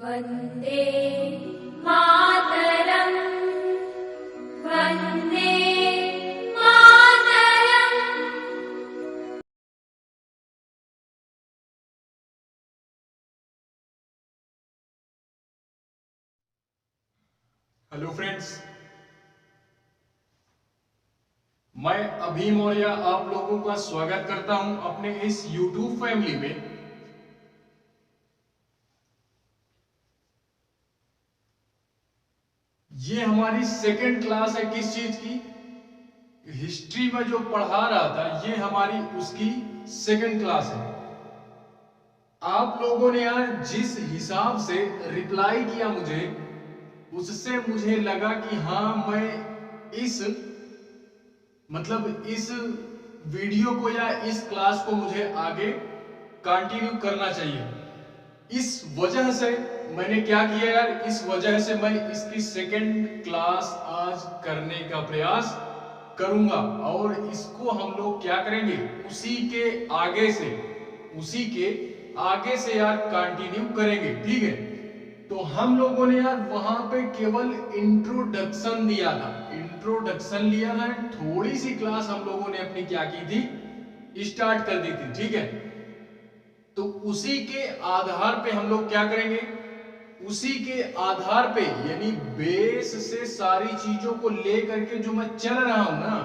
Vande Mataram Vande Mataram. Hello friends, मैं अभी मौर्य आप लोगों का स्वागत करता हूं अपने इस YouTube फैमिली में। ये हमारी सेकेंड क्लास है किस चीज की? हिस्ट्री में जो पढ़ा रहा था ये हमारी उसकी सेकेंड क्लास है। आप लोगों ने यार जिस हिसाब से रिप्लाई किया मुझे, उससे मुझे लगा कि हाँ, मैं इस वीडियो को या इस क्लास को मुझे आगे कंटिन्यू करना चाहिए। इस वजह से मैंने क्या किया यार, इस वजह से मैं इसकी सेकेंड क्लास आज करने का प्रयास करूंगा और इसको हम लोग क्या करेंगे, उसी के आगे से यार कंटिन्यू करेंगे। ठीक है, तो हम लोगों ने यार वहां पे केवल इंट्रोडक्शन दिया था, इंट्रोडक्शन लिया था, थोड़ी सी क्लास हम लोगों ने अपनी क्या की थी, स्टार्ट कर दी थी। ठीक है, तो उसी के आधार पे हम लोग क्या करेंगे, उसी के आधार पे यानी बेस से सारी चीजों को लेकर के जो मैं चल रहा हूं ना,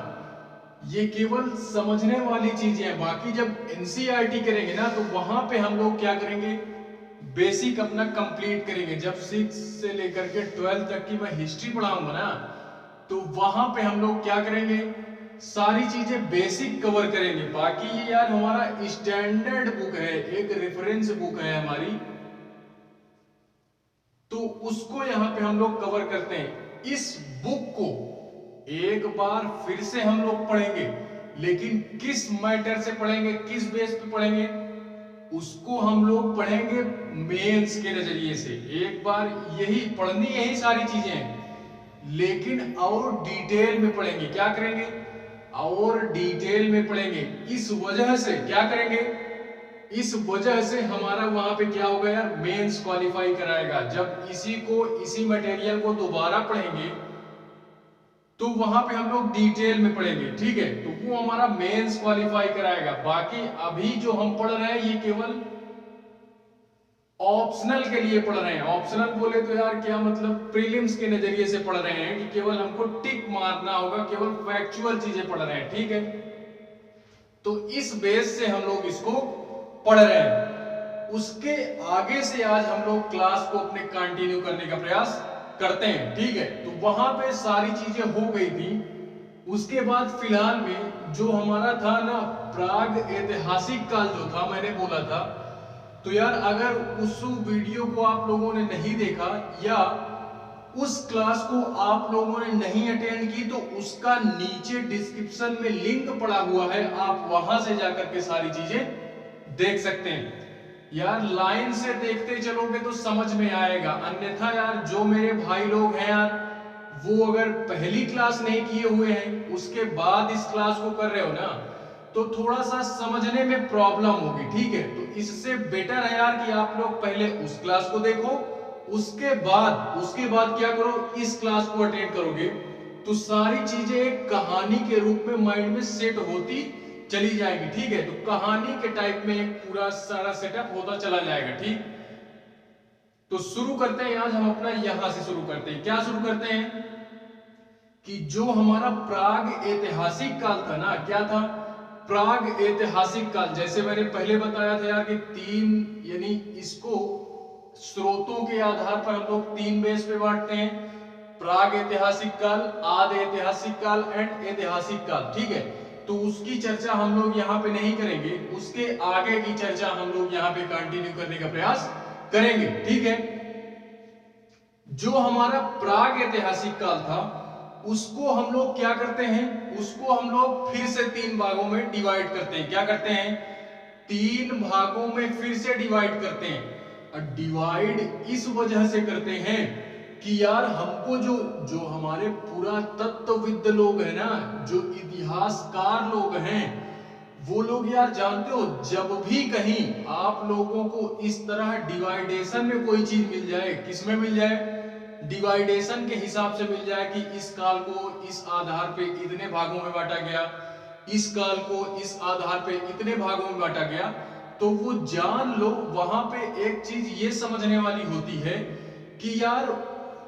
ये केवल समझने वाली चीजें हैं। बाकी जब एनसीईआरटी करेंगे ना, तो वहां पे हम लोग क्या करेंगे, बेसिक अपना कंप्लीट करेंगे। जब 6 से लेकर के 12 तक की मैं हिस्ट्री पढ़ाऊंगा ना, तो वहां पे हम लोग क्या करेंगे, सारी चीजें बेसिक कवर करेंगे। बाकी ये यार हमारा स्टैंडर्ड बुक है, एक रेफरेंस बुक है हमारी, तो उसको यहां पे हम लोग कवर करते हैं। इस बुक को एक बार फिर से हम लोग पढ़ेंगे, लेकिन किस मैटर से पढ़ेंगे, किस बेस पे पढ़ेंगे, उसको हम लोग पढ़ेंगे मेंस के नजरिए से। एक बार यही पढ़नी, यही सारी चीजें हैं, लेकिन और डिटेल में पढ़ेंगे। क्या करेंगे, और डिटेल में पढ़ेंगे। इस वजह से क्या करेंगे, इस वजह से हमारा वहां पे क्या होगा यार, मेंस क्वालिफाई कराएगा। जब इसी मटेरियल को दोबारा पढ़ेंगे तो वहां पे हम लोग डिटेल में पढ़ेंगे। ठीक है, तो वो हमारा मेंस क्वालिफाई कराएगा। बाकी अभी जो हम पढ़ रहे हैं ये केवल ऑप्शनल के लिए पढ़ रहे हैं। ऑप्शनल बोले तो यार क्या मतलब, प्रीलिम्स के नजरिए से पढ़ रहे हैं कि केवल हमको टिक मारना होगा, केवल फैक्चुअल चीजें पढ़ रहे हैं। ठीक है, तो इस बेस से हम लोग इसको पढ़ रहे हैं। उसके आगे से आज हम लोग क्लास को अपने कंटिन्यू करने का प्रयास करते हैं। ठीक है, तो वहां पे सारी चीजें हो गई थी। उसके बाद फिलहाल में जो हमारा था ना, प्राग ऐतिहासिक काल जो था, मैंने बोला था, तो यार अगर उस वीडियो को आप लोगों ने नहीं देखा या उस क्लास को आप लोगों ने नहीं अटेंड की, तो उसका नीचे डिस्क्रिप्शन में लिंक पड़ा हुआ है, आप वहां से जाकर के सारी चीजें देख सकते हैं। यार लाइन से देखते चलोगे तो समझ में आएगा, अन्यथा यार जो मेरे भाई लोग हैं यार, वो अगर पहली क्लास नहीं किए हुए हैं उसके बाद इस क्लास को कर रहे हो ना, तो थोड़ा सा समझने में प्रॉब्लम होगी। ठीक है, तो इससे बेटर है यार कि आप लोग पहले उस क्लास को देखो, उसके बाद क्या करो, इस क्लास को अटेंड करोगे तो सारी चीजें एक कहानी के रूप में माइंड में सेट होती चली जाएगी। ठीक है, तो कहानी के टाइप में एक पूरा सारा सेटअप होता चला जाएगा। ठीक, तो शुरू करते हैं। आज हम अपना यहां से शुरू करते हैं। क्या शुरू करते हैं कि जो हमारा प्राग ऐतिहासिक काल था ना, क्या था, प्राग ऐतिहासिक काल, जैसे मैंने पहले बताया था यार कि तीन, यानी इसको स्रोतों के आधार पर हम लोग तीन बेस पे बांटते हैं, प्राग ऐतिहासिक काल, आदि ऐतिहासिक काल एंड ऐतिहासिक काल। ठीक है, तो उसकी चर्चा हम लोग यहाँ पे नहीं करेंगे, उसके आगे की चर्चा हम लोग यहाँ पे कंटिन्यू करने का प्रयास करेंगे। ठीक है, जो हमारा प्राग ऐतिहासिक काल था उसको हम लोग क्या करते हैं, उसको हम लोग फिर से तीन भागों में डिवाइड करते हैं। क्या करते हैं, तीन भागों में फिर से डिवाइड करते हैं। और डिवाइड इस वजह से करते हैं कि यार हमको जो जो हमारे पुरातत्वविद लोग हैं ना, जो इतिहासकार लोग हैं, वो लोग यार जानते हो, जब भी कहीं आप लोगों को इस तरह डिवाइडेशन में कोई चीज मिल जाए, किसमें मिल जाए, डिवाइडेशन के हिसाब से मिल जाए कि इस काल को इस आधार पे इतने भागों में बांटा गया, इस काल को इस आधार पे इतने भागों में बांटा गया, तो वो जान लो वहां पे एक चीज ये समझने वाली होती है कि यार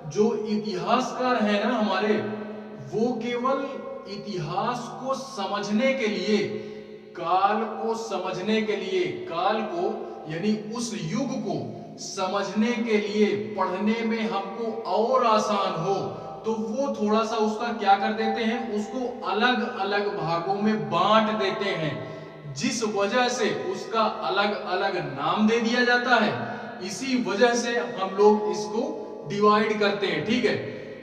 जो इतिहासकार है ना हमारे, वो केवल इतिहास को समझने के लिए, काल को समझने के लिए, काल को यानी उस युग को समझने के लिए, पढ़ने में हमको और आसान हो, तो वो थोड़ा सा उसका क्या कर देते हैं, उसको अलग अलग भागों में बांट देते हैं, जिस वजह से उसका अलग अलग नाम दे दिया जाता है। इसी वजह से हम लोग इसको डिवाइड करते हैं, ठीक है।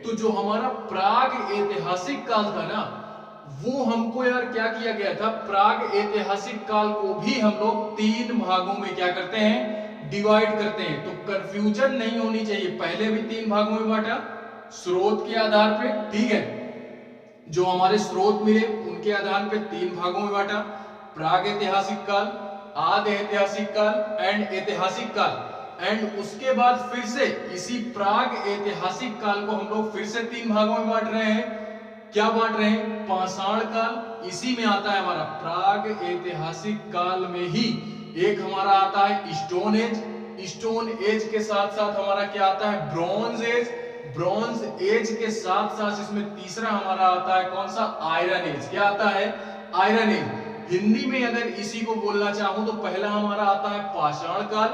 तो जो हमारा प्राग ऐतिहासिक काल था ना, वो हमको यार क्या किया गया था, प्राग ऐतिहासिक काल को भी हम लोग 3 भागों में क्या करते हैं, डिवाइड करते हैं। तो कंफ्यूजन नहीं होनी चाहिए, पहले भी 3 भागों में बांटा स्रोत के आधार पे, ठीक है, जो हमारे स्रोत मिले उनके आधार पे 3 भागों में बांटा, प्राग ऐतिहासिक काल, आदि ऐतिहासिक काल एंड ऐतिहासिक काल। एंड उसके बाद फिर से इसी प्राग ऐतिहासिक काल को हम लोग फिर से 3 भागों में बांट रहे हैं। क्या बांट रहे हैं, पाषाण काल, इसी में आता है हमारा प्राग ऐतिहासिक काल में ही एक हमारा आता है स्टोन एज, स्टोन एज के साथ साथ हमारा क्या आता है, ब्रॉन्ज एज, ब्रॉन्ज एज के साथ साथ इसमें तीसरा हमारा आता है कौन सा, आयरन एज। क्या आता है, आयरन एज। हिंदी में अगर इसी को बोलना चाहूं तो पहला हमारा आता है पाषाण काल।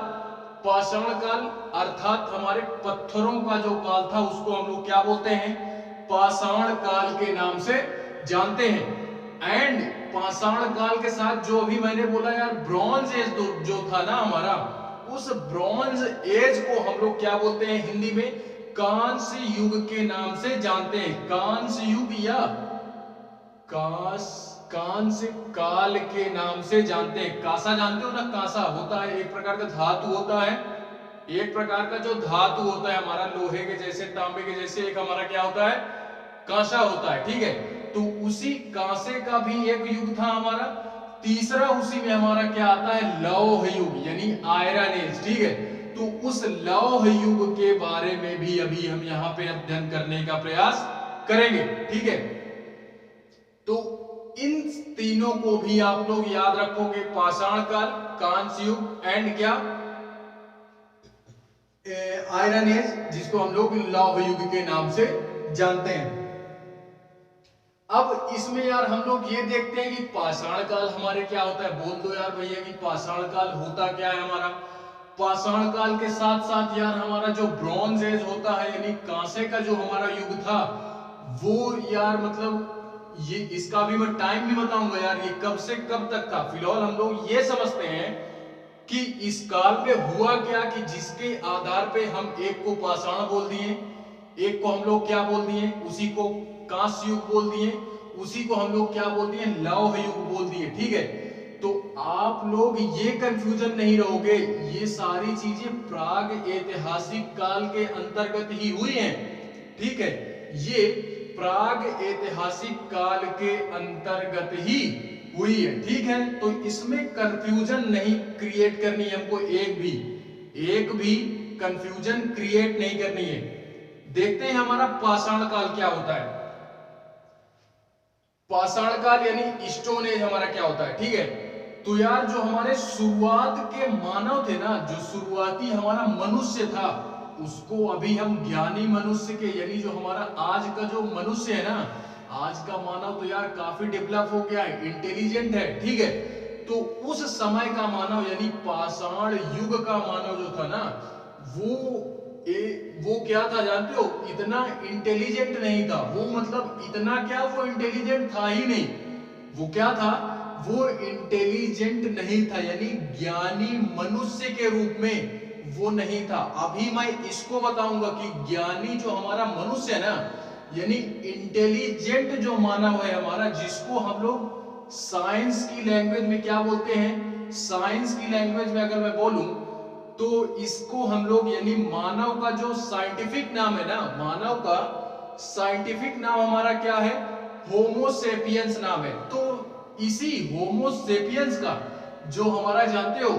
पाषाण काल अर्थात हमारे पत्थरों का जो काल था उसको हम लोग क्या बोलते हैं, पाषाण काल के नाम से जानते हैं। एंड पाषाण काल के साथ जो अभी मैंने बोला यार ब्रॉन्ज एज जो था ना हमारा, उस ब्रॉन्ज एज को हम लोग क्या बोलते हैं हिंदी में, कांस्य युग के नाम से जानते हैं। कांस्य युग या कांस्य काल के नाम से जानते हैं। कांसा जानते हो ना, कांसा होता है एक प्रकार का धातु होता है, एक प्रकार का जो धातु होता है हमारा लोहे के जैसे, तांबे के जैसे, एक हमारा क्या होता है, कांसा होता है, ठीक है। तो उसी कांसे का भी एक युग था हमारा। तीसरा उसी में हमारा क्या आता है, लौह युग यानी आयरन एज, ठीक है। तो उस लौह युग के बारे में भी अभी हम यहाँ पे अध्ययन करने का प्रयास करेंगे, ठीक है। तो इन तीनों को भी आप लोग याद रखोगे, पाषाण काल, कांस्य युग एंड क्या, आयरन एज, जिसको हम लोग लौह युग के नाम से जानते हैं। अब इसमें यार हम लोग ये देखते हैं कि पाषाण काल हमारे क्या होता है, बोल दो यार भैया कि पाषाण काल होता क्या है हमारा। पाषाण काल के साथ साथ यार हमारा जो ब्रॉन्ज एज होता है यानी कांसे का जो हमारा युग था, वो यार मतलब ये इसका भी मैं टाइम भी बताऊंगा यार, ये कब से कब तक था। फिलहाल हम लोग ये समझते हैं कि इस काल में हुआ क्या कि जिसके आधार पे हम एक को पाषाण बोल दिए, एक को हम लोग क्या बोल दिए, उसी को कांस्य युग बोल दिए, उसी को हम लोग क्या बोल दिए, लौह युग बोल दिए, ठीक है। तो आप लोग ये कंफ्यूजन नहीं रहोगे, ये सारी चीजें प्राग ऐतिहासिक काल के अंतर्गत ही हुई हैं, ठीक है। ये प्राग ऐतिहासिक काल के अंतर्गत ही हुई है, ठीक है। तो इसमें कंफ्यूजन नहीं क्रिएट करनी है हमको, एक भी कंफ्यूजन क्रिएट नहीं करनी है। देखते हैं हमारा पाषाण काल क्या होता है। पाषाण काल यानी स्टोन एज हमारा क्या होता है, ठीक है। तो यार जो हमारे शुरुआत के मानव थे ना, जो शुरुआती हमारा मनुष्य था, उसको अभी हम ज्ञानी मनुष्य के यानी जो हमारा आज का जो मनुष्य है ना, आज का मानव तो यार काफी डेवलप हो गया है, इंटेलिजेंट है, ठीक है। तो उस समय का मानव यानी पाषाण युग का मानव जो था ना, वो क्या था जानते हो, इतना इंटेलिजेंट नहीं था वो, मतलब इतना क्या, वो इंटेलिजेंट था ही नहीं। वो क्या था, वो इंटेलिजेंट नहीं था यानी ज्ञानी मनुष्य के रूप में वो नहीं था। अभी मैं इसको बताऊंगा कि ज्ञानी जो हमारा मनुष्य है ना, यानी इंटेलिजेंट जो मानव है हमारा, जिसको हम लोग साइंस की लैंग्वेज में क्या बोलते हैं, साइंस की लैंग्वेज में अगर मैं बोलूं तो इसको हम लोग यानी मानव का जो साइंटिफिक नाम है ना, मानव का साइंटिफिक नाम हमारा क्या है, होमो सेपियंस नाम है। तो इसी होमोसेपियंस का, जो हमारा जानते हो,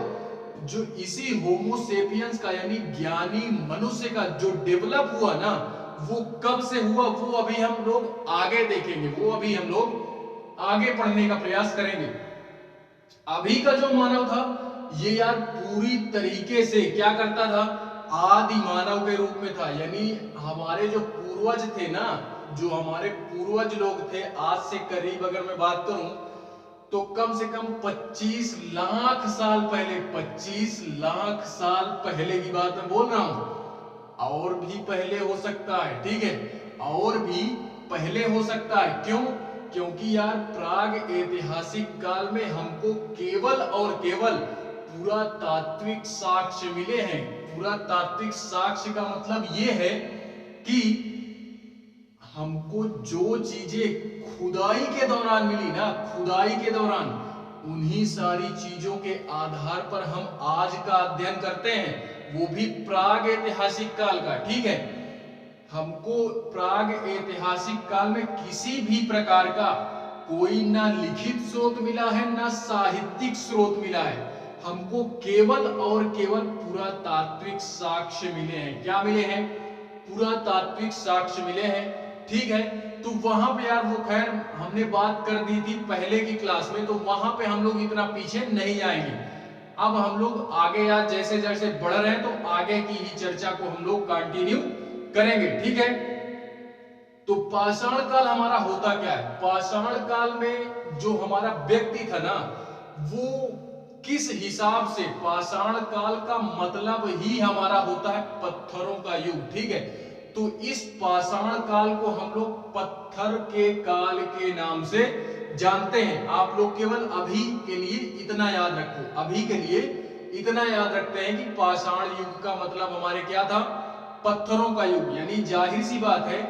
जो इसी होमोसेपियंस का यानी ज्ञानी मनुष्य का जो डेवलप हुआ ना, वो कब से हुआ वो अभी हम लोग आगे देखेंगे, वो अभी हम लोग आगे पढ़ने का प्रयास करेंगे। अभी का जो मानव था ये यार पूरी तरीके से क्या करता था, आदि मानव के रूप में था। यानी हमारे जो पूर्वज थे ना, जो हमारे पूर्वज लोग थे, आज से करीब अगर मैं बात करूं तो कम से कम 25 लाख साल पहले, 25 लाख साल पहले की बात मैं बोल रहा हूं। और भी पहले हो सकता है, ठीक है, और भी पहले हो सकता है। क्यों? क्योंकि यार प्राग ऐतिहासिक काल में हमको केवल और केवल पुरातात्विक साक्ष्य मिले हैं। पुरातात्विक साक्ष्य का मतलब ये है कि हमको जो चीजें खुदाई के दौरान मिली ना, खुदाई के दौरान, उन्हीं सारी चीजों के आधार पर हम आज का अध्ययन करते हैं, वो भी प्राग ऐतिहासिक काल का, ठीक है। हमको प्राग ऐतिहासिक काल में किसी भी प्रकार का कोई ना लिखित स्रोत मिला है ना साहित्यिक स्रोत मिला है, हमको केवल और केवल पुरातात्विक साक्ष्य मिले हैं। क्या मिले हैं? पुरातात्विक साक्ष्य मिले हैं, ठीक है। तो वहां पे यार वो खैर हमने बात कर दी थी पहले की क्लास में, तो वहां पे हम लोग इतना पीछे नहीं जाएंगे। अब हम लोग आगे यार जैसे जैसे बढ़ रहे हैं तो आगे की ही चर्चा को हम लोग कंटिन्यू करेंगे, ठीक है। तो पाषाण काल हमारा होता क्या है? पाषाण काल में जो हमारा व्यक्ति था ना, वो किस हिसाब से, पाषाण काल का मतलब ही हमारा होता है पत्थरों का युग, ठीक है। तो इस पाषाण काल को हम लोग पत्थर के काल के नाम से जानते हैं। आप लोग केवल अभी के लिए इतना याद रखो, अभी के लिए इतना याद रखते हैं कि पाषाण युग का मतलब हमारे क्या था? पत्थरों का युग। यानी जाहिर सी बात है,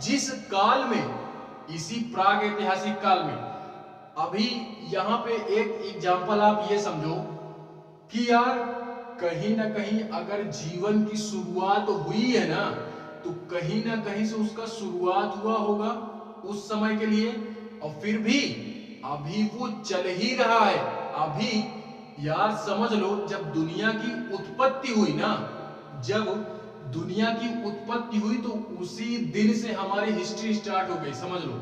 जिस काल में, इसी प्राग ऐतिहासिक काल में, अभी यहां पे एक एग्जांपल आप ये समझो कि यार कहीं ना कहीं अगर जीवन की शुरुआत हुई है ना, तो कहीं ना कहीं से उसका शुरुआत हुआ होगा उस समय के लिए, और फिर भी अभी वो चल ही रहा है। अभी यार समझ लो, जब दुनिया की उत्पत्ति हुई ना, जब दुनिया की उत्पत्ति हुई तो उसी दिन से हमारी हिस्ट्री स्टार्ट हो गई, समझ लो।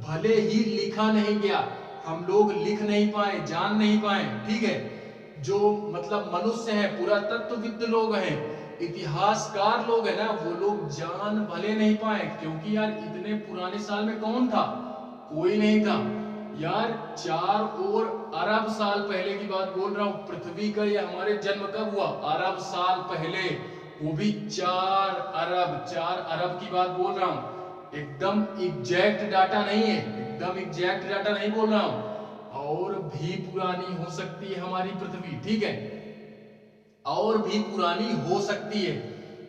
भले ही लिखा नहीं गया, हम लोग लिख नहीं पाए, जान नहीं पाए, ठीक है। जो मतलब मनुष्य हैं, पुरातत्वविद लोग हैं, इतिहासकार लोग हैं ना, वो लोग जान भले नहीं पाए, क्योंकि यार इतने पुराने साल में कौन था? कोई नहीं था यार। 4 और अरब साल पहले की बात बोल रहा हूं। पृथ्वी का ये हमारे जन्म कब हुआ? अरब साल पहले, वो भी 4 अरब की बात बोल रहा हूं। एकदम एग्जैक्ट डाटा नहीं है, एकदम एग्जैक्ट डाटा नहीं बोल रहा हूं। और भी पुरानी हो सकती है हमारी पृथ्वी, ठीक है, और भी पुरानी हो सकती है।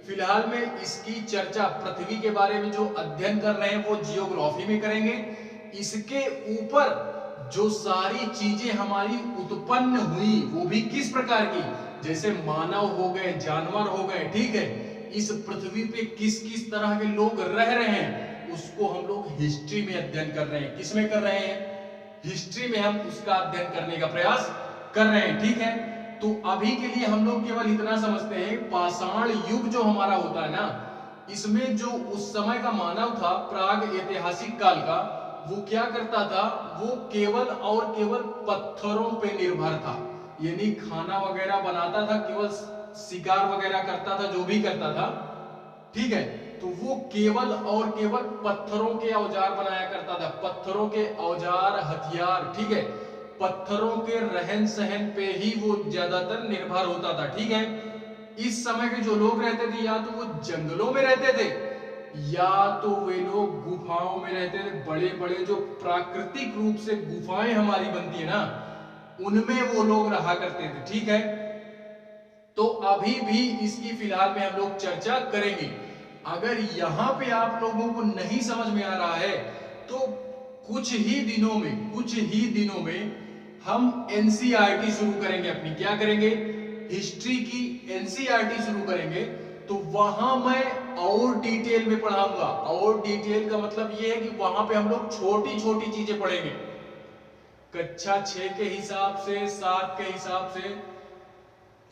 फिलहाल में इसकी चर्चा, पृथ्वी के बारे में जो अध्ययन कर रहे हैं वो जियोग्राफी में करेंगे। इसके ऊपर जो सारी चीजें हमारी उत्पन्न हुई वो भी किस प्रकार की, जैसे मानव हो गए, जानवर हो गए, ठीक है, इस पृथ्वी पे किस किस तरह के लोग रह रहे हैं, उसको हम लोग हिस्ट्री में अध्ययन कर रहे हैं। किसमें कर रहे हैं? हिस्ट्री में हम उसका अध्ययन करने का प्रयास कर रहे हैं, ठीक है। तो अभी के लिए हम लोग केवल इतना समझते हैं, पाषाण युग जो हमारा होता है ना, इसमें जो उस समय का मानव था प्राग ऐतिहासिक काल का, वो क्या करता था? वो केवल और केवल पत्थरों पे निर्भर था। यानी खाना वगैरह बनाता था, केवल शिकार वगैरह करता था, जो भी करता था, ठीक है। तो वो केवल और केवल पत्थरों के औजार बनाया करता था, पत्थरों के औजार, हथियार, ठीक है, पत्थरों के रहन सहन पे ही वो ज्यादातर निर्भर होता था, ठीक है। इस समय के जो लोग रहते थे, या तो वो जंगलों में रहते थे, या तो वे लोग गुफाओं में रहते थे। बड़े बड़े जो प्राकृतिक रूप से गुफाएं हमारी बनती है ना, उनमें वो लोग रहा करते थे, ठीक है। तो अभी भी इसकी फिलहाल में हम लोग चर्चा करेंगे। अगर यहां पे आप लोगों को नहीं समझ में आ रहा है तो कुछ ही दिनों में हम एनसीईआरटी शुरू करेंगे अपनी। क्या करेंगे? हिस्ट्री की एनसीईआरटी शुरू करेंगे। तो वहां मैं और डिटेल में पढ़ाऊंगा। और डिटेल का मतलब यह है कि वहां पे हम लोग छोटी छोटी चीजें पढ़ेंगे। कक्षा 6 के हिसाब से, 7 के हिसाब से,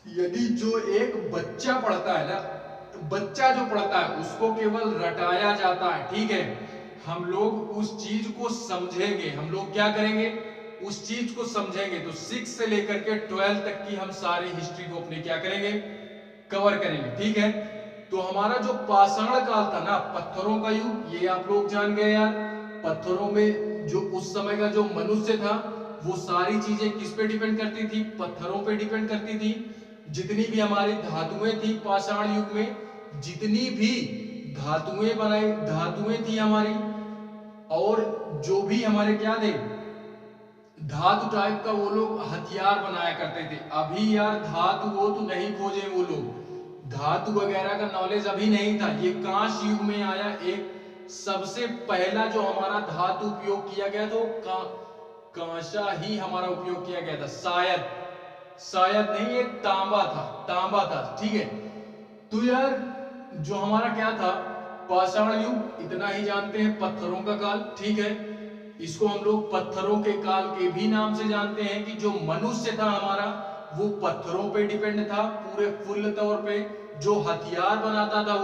यदि जो एक बच्चा पढ़ता है ना, बच्चा जो पढ़ता है उसको केवल रटाया जाता है, ठीक है। हम लोग उस चीज को समझेंगे, हम लोग क्या करेंगे, उस चीज को समझेंगे। तो 6 से लेकर के 12 तक की हम सारी हिस्ट्री को अपने क्या करेंगे, कवर करेंगे, ठीक है। तो हमारा जो पाषाण काल था ना, पत्थरों का युग, ये आप लोग जान गए यार। पत्थरों में जो उस समय का जो मनुष्य था, वो सारी चीजें किस पे डिपेंड करती थी, पत्थरों पे डिपेंड करती थी। जितनी भी हमारी धातुएं थी पाषाण युग में, जितनी भी धातुएं थी हमारी, और जो भी हमारे क्या थे, धातु टाइप का वो लोग हथियार बनाया करते थे। अभी यार धातु वो तो नहीं खोजे वो लोग, धातु वगैरह का नॉलेज अभी नहीं था। ये कांस्य युग में आया। एक सबसे पहला जो हमारा धातु उपयोग किया गया तो कांसा ही हमारा उपयोग किया गया था। शायद नहीं, ये तांबा था, ठीक है। तो यार जो हमारा क्या था, पाषाण युग, इतना ही जानते हैं, पत्थरों का काल, ठीक है। इसको हम लोग पत्थरों के काल के भी नाम से जानते हैं कि जो मनुष्य था हमारा, वो पत्थरों पे डिपेंड था पूरे फुल तौर पे। जो हथियार बनाता था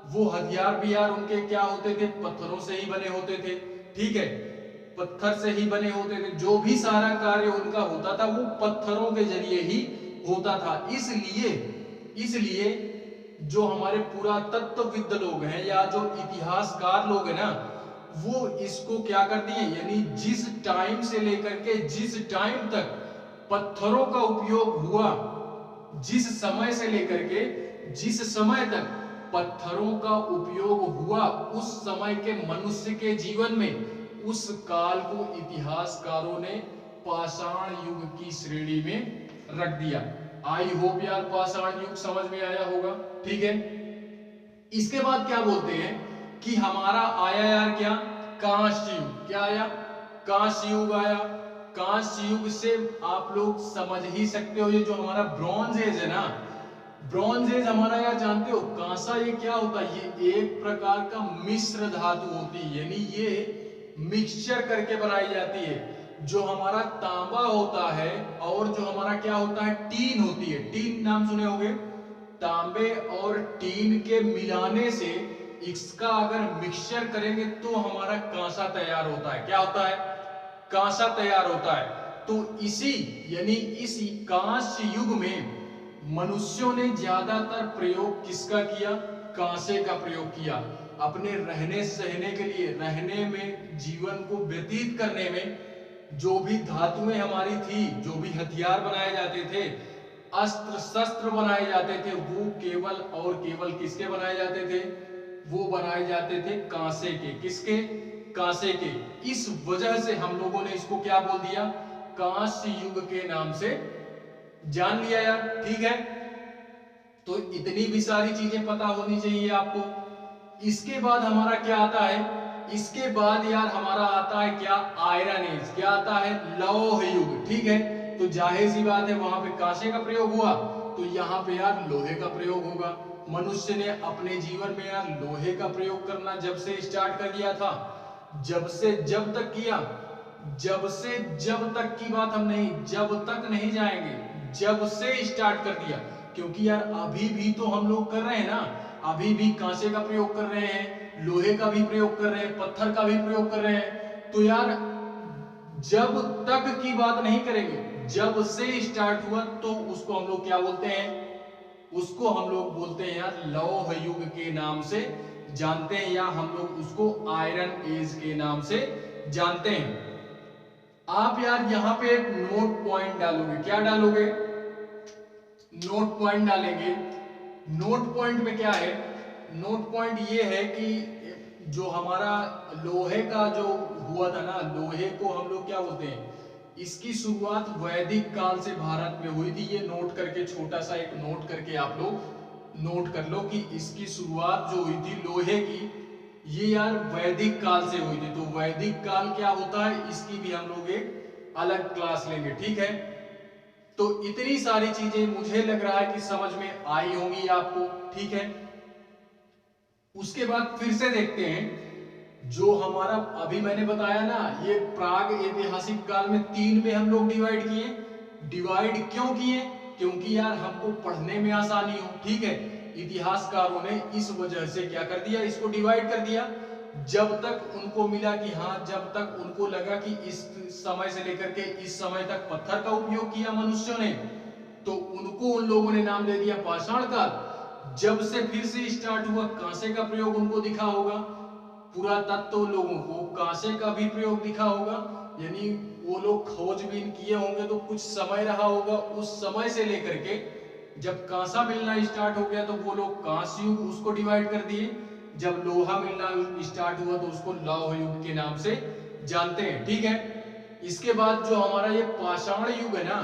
वो हथियार भी यार उनके क्या होते थे, पत्थरों से ही बने होते थे, ठीक है। पत्थर से ही बने होते थे। जो भी सारा कार्य उनका होता था वो पत्थरों के जरिए ही होता था। इसलिए जो हमारे पुरातत्वविद लोग हैं या जो इतिहासकार लोग हैं ना, वो इसको क्या कर दिए, यानी जिस टाइम से लेकर के जिस टाइम तक पत्थरों का उपयोग हुआ, जिस समय से लेकर के जिस समय तक पत्थरों का उपयोग हुआ, उस समय के मनुष्य के जीवन में उस काल को इतिहासकारों ने पाषाण युग की श्रेणी में रख दिया। आई होप यार पाषाण युग समझ में आया होगा, ठीक है। इसके बाद क्या बोलते हैं कि हमारा आया यार क्या, कांस्य युग। क्या आया, कांस्य युग आया। कांस्य युग से आप लोग समझ ही सकते हो, ये जो हमारा ब्रॉन्ज एज है ना, ब्रॉन्ज एज हमारा यार जानते हो, कांसा ये क्या होता है, ये एक प्रकार का मिश्र धातु होती है, यानी ये मिक्सचर करके बनाई जाती है। जो हमारा तांबा होता है और जो हमारा क्या होता है, टीन होती है। टीन नाम सुने होंगे, तांबे और टीन के मिलाने से इसका अगर मिक्सचर करेंगे तो हमारा कांसा तैयार होता है। क्या होता है, कांसा तैयार होता है। तो इसी यानी इस कांस्य युग में मनुष्यों ने ज्यादातर प्रयोग किसका किया, कांसे का प्रयोग किया। अपने रहने सहने के लिए, रहने में, जीवन को व्यतीत करने में जो भी धातुएं हमारी थी, जो भी हथियार बनाए जाते थे, अस्त्र शस्त्र बनाए जाते थे, वो केवल और केवल किसके बनाए जाते थे, वो बनाए जाते थे कांसे के। किसके, कांसे के। इस वजह से हम लोगों ने इसको क्या बोल दिया, कांस्य युग के नाम से जान लिया यार, ठीक है। तो इतनी भी सारी चीजें पता होनी चाहिए आपको। इसके बाद हमारा क्या आता है, इसके बाद यार हमारा आता है क्या, आयरन एज। क्या आता है, लौह युग, ठीक है। तो जाहिर सी बात है वहां पे कांसे का प्रयोग हुआ, तो यहाँ पे यार लोहे का प्रयोग होगा। मनुष्य ने अपने जीवन में यार लोहे का प्रयोग करना जब से स्टार्ट कर दिया था, जब से जब तक किया, जब से जब तक की बात हम नहीं, जब तक नहीं जाएंगे, जब से स्टार्ट कर दिया। क्योंकि यार अभी भी तो हम लोग कर रहे हैं ना, अभी भी कांसे का प्रयोग कर रहे हैं, लोहे का भी प्रयोग कर रहे हैं, पत्थर का भी प्रयोग कर रहे हैं। तो यार जब तक की बात नहीं करेंगे, जब से स्टार्ट हुआ तो उसको हम लोग क्या बोलते हैं, उसको हम लोग बोलते हैं यार लौह युग के नाम से जानते हैं, या हम लोग उसको आयरन एज के नाम से जानते हैं। आप यार यहां पे एक नोट पॉइंट डालोगे। क्या डालोगे, नोट पॉइंट डालेंगे। नोट पॉइंट में क्या है, नोट पॉइंट ये है कि जो हमारा लोहे का जो हुआ था ना, लोहे को हम लोग क्या बोलते हैं, इसकी शुरुआत वैदिक काल से भारत में हुई थी। ये नोट करके, छोटा सा एक नोट करके आप लोग नोट कर लो कि इसकी शुरुआत जो हुई थी लोहे की, ये यार वैदिक काल से हुई थी। तो वैदिक काल क्या होता है, इसकी भी हम लोग एक अलग क्लास लेंगे, ठीक है। तो इतनी सारी चीजें मुझे लग रहा है कि समझ में आई होंगी आपको, ठीक है। उसके बाद फिर से देखते हैं, जो हमारा अभी मैंने बताया ना, ये प्राग ऐतिहासिक काल में 3 में हम लोग डिवाइड किए। डिवाइड क्यों किए? क्योंकि यार हमको पढ़ने में आसानी हो, ठीक है। इतिहासकारों ने इस वजह से क्या कर दिया, इसको डिवाइड कर दिया। जब तक उनको मिला कि हाँ, जब तक उनको लगा कि इस समय से लेकर के इस समय तक पत्थर का उपयोग किया मनुष्यों ने, तो उनको उन लोगों ने नाम दे दिया पाषाण काल। जब से फिर से स्टार्ट हुआ, कांसे का प्रयोग उनको दिखा होगा, पुरातत्व लोगों को कांसे का भी प्रयोग दिखा होगा, यानी वो लोग खोजबीन किए होंगे तो कुछ समय रहा होगा। उस समय से लेकर के जब कांसा मिलना स्टार्ट हो गया तो वो लोग कांस्य युग उसको डिवाइड कर दिए। जब लोहा मिलना स्टार्ट हुआ तो उसको लौह युग के नाम से जानते हैं, ठीक है। इसके बाद जो हमारा ये पाषाण युग है ना,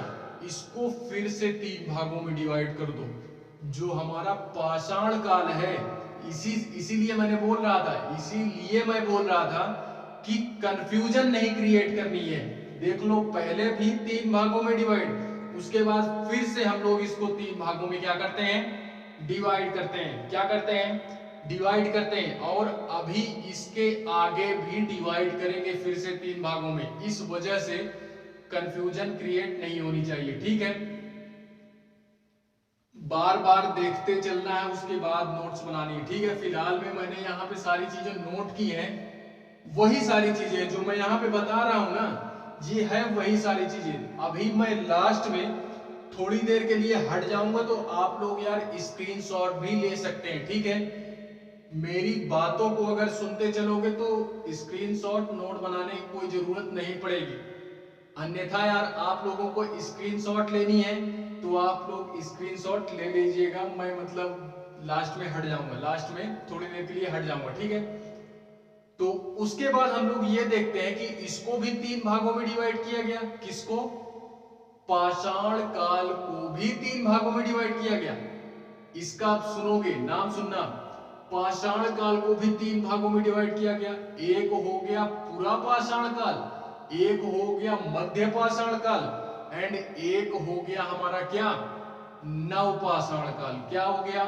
इसको फिर से 3 भागों में डिवाइड कर दो। जो हमारा पाषाण काल है, इसीलिए मैं बोल रहा था कि कंफ्यूजन नहीं क्रिएट करनी है। देख लो, पहले भी 3 भागों में डिवाइड, उसके बाद फिर से हम लोग इसको 3 भागों में क्या करते हैं, डिवाइड करते हैं। क्या करते हैं? डिवाइड करते हैं। और अभी इसके आगे भी डिवाइड करेंगे फिर से 3 भागों में। इस वजह से कंफ्यूजन क्रिएट नहीं होनी चाहिए, ठीक है। बार बार देखते चलना है, उसके बाद नोट्स बनानी है, ठीक है। फिलहाल में मैंने यहाँ पे सारी चीजें नोट की हैं। वही सारी चीजें जो मैं यहाँ पे बता रहा हूं ना, ये है वही सारी चीजें। अभी मैं लास्ट में थोड़ी देर के लिए हट जाऊंगा तो आप लोग यार स्क्रीनशॉट भी ले सकते हैं, ठीक है। मेरी बातों को अगर सुनते चलोगे तो स्क्रीनशॉट नोट बनाने की कोई जरूरत नहीं पड़ेगी। अन्यथा यार आप लोगों को स्क्रीनशॉट लेनी है तो आप लोग स्क्रीनशॉट ले लीजिएगा। मैं मतलब लास्ट में हट जाऊंगा, लास्ट में थोड़ी देर के लिए हट जाऊंगा, ठीक है। तो उसके बाद हम लोग ये देखते हैं कि इसको भी 3 भागों में डिवाइड किया गया। किसको? पाषाण काल को भी 3 भागों में डिवाइड किया गया। इसका आप सुनोगे, नाम सुनना। पाषाण काल को भी 3 भागों में डिवाइड किया गया। एक हो गया पूरा पाषाण काल, एक हो गया मध्य पाषाण काल, एंड एक हो गया हमारा क्या, नवपाषाण काल। क्या हो गया?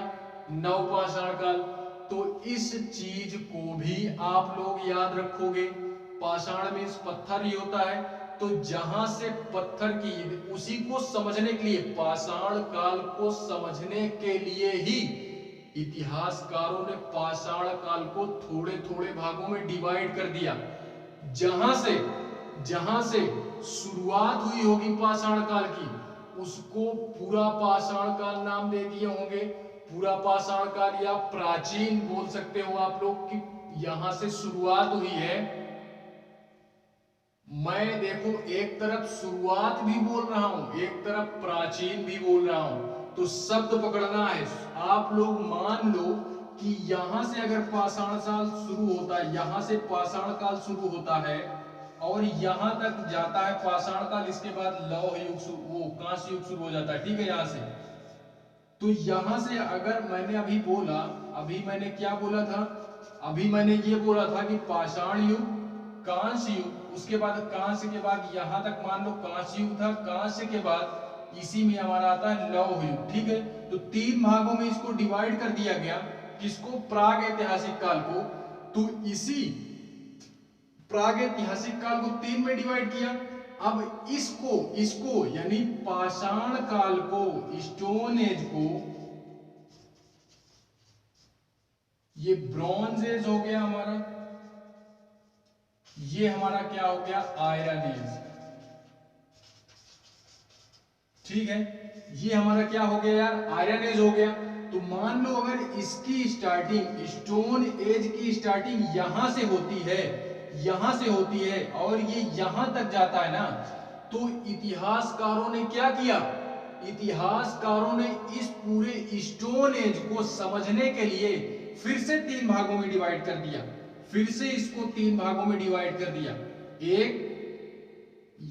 नवपाषाण काल। तो इस चीज को भी आप लोग याद रखोगे। पाषाण मीन्स पत्थर ही होता है। तो जहां से पत्थर की, उसी को समझने के लिए, पाषाण काल को समझने के लिए ही इतिहासकारों ने पाषाण काल को थोड़े थोड़े भागों में डिवाइड कर दिया। जहां से शुरुआत हुई होगी पाषाण काल की, उसको पूरा पाषाण काल नाम दे दिए होंगे। पूरा पाषाण काल या प्राचीन बोल सकते हो आप लोग कि यहां से शुरुआत हुई है। मैं देखो एक तरफ शुरुआत भी बोल रहा हूं, एक तरफ प्राचीन भी बोल रहा हूं, तो शब्द पकड़ना है। आप लोग मान लो कि यहां से अगर पाषाण काल शुरू होता है, यहां से पाषाण काल शुरू होता है और यहां तक जाता है पाषाण काल, इसके बाद लौह युग, वो कांस्य युग शुरू हो जाता है, ठीक है। यहां से तो यहां से अगर मैंने अभी बोला, अभी मैंने क्या बोला था, अभी मैंने ये बोला था कि पाषाण युग, कांस्य युग, उसके बाद कांस्य के बाद यहां तक मान लो कांस्य युग था, कांस्य के बाद इसी में हमारा आता है लौह युग, ठीक है। तो 3 भागों में इसको डिवाइड कर दिया गया। किसको? प्राग ऐतिहासिक काल को। तो इसी प्राग ऐतिहासिक काल को 3 में डिवाइड किया। अब इसको इसको यानी पाषाण काल को, स्टोन एज को, ये ब्रॉन्ज एज हो गया हमारा, ये हमारा क्या हो गया, आयरन एज, ठीक है। ये हमारा क्या हो गया यार, आयरन एज हो गया। तो मान लो अगर इसकी स्टार्टिंग, स्टोन एज की स्टार्टिंग यहां से होती है, यहां से होती है और ये यहां तक जाता है ना, तो इतिहासकारों ने क्या किया, इतिहासकारों ने इस पूरे स्टोन एज को समझने के लिए फिर से 3 भागों में डिवाइड कर दिया। फिर से इसको 3 भागों में डिवाइड कर दिया। एक,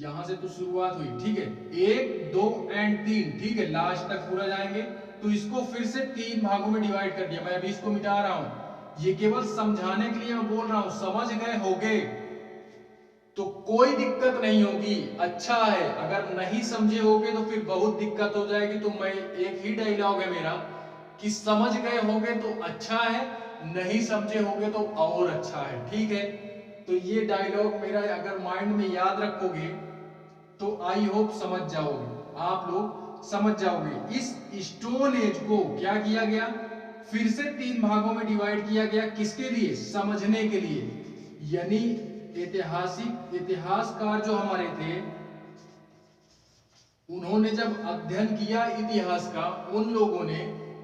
यहां से तो शुरुआत हुई, ठीक है, 1 2 एंड 3, ठीक है, लास्ट तक पूरा जाएंगे। तो इसको फिर से 3 भागों में डिवाइड कर दिया। मैं अभी इसको मिटा रहा हूं, ये केवल समझाने के लिए मैं बोल रहा हूं। समझ गए होगे तो कोई दिक्कत नहीं होगी, अच्छा है। अगर नहीं समझे होगे तो फिर बहुत दिक्कत हो जाएगी। तो मैं, एक ही डायलॉग है मेरा कि समझ गए होगे तो अच्छा है, नहीं समझे होगे तो और अच्छा है, ठीक है। तो ये डायलॉग मेरा अगर माइंड में याद रखोगे तो आई होप समझ जाओगे, आप लोग समझ जाओगे। इस स्टोन एज को क्या किया गया, फिर से 3 भागों में डिवाइड किया गया, किसके लिए, समझने के लिए। यानी इतिहासकार जो हमारे थे, उन्होंने जब अध्ययन किया इतिहास का, उन लोगों ने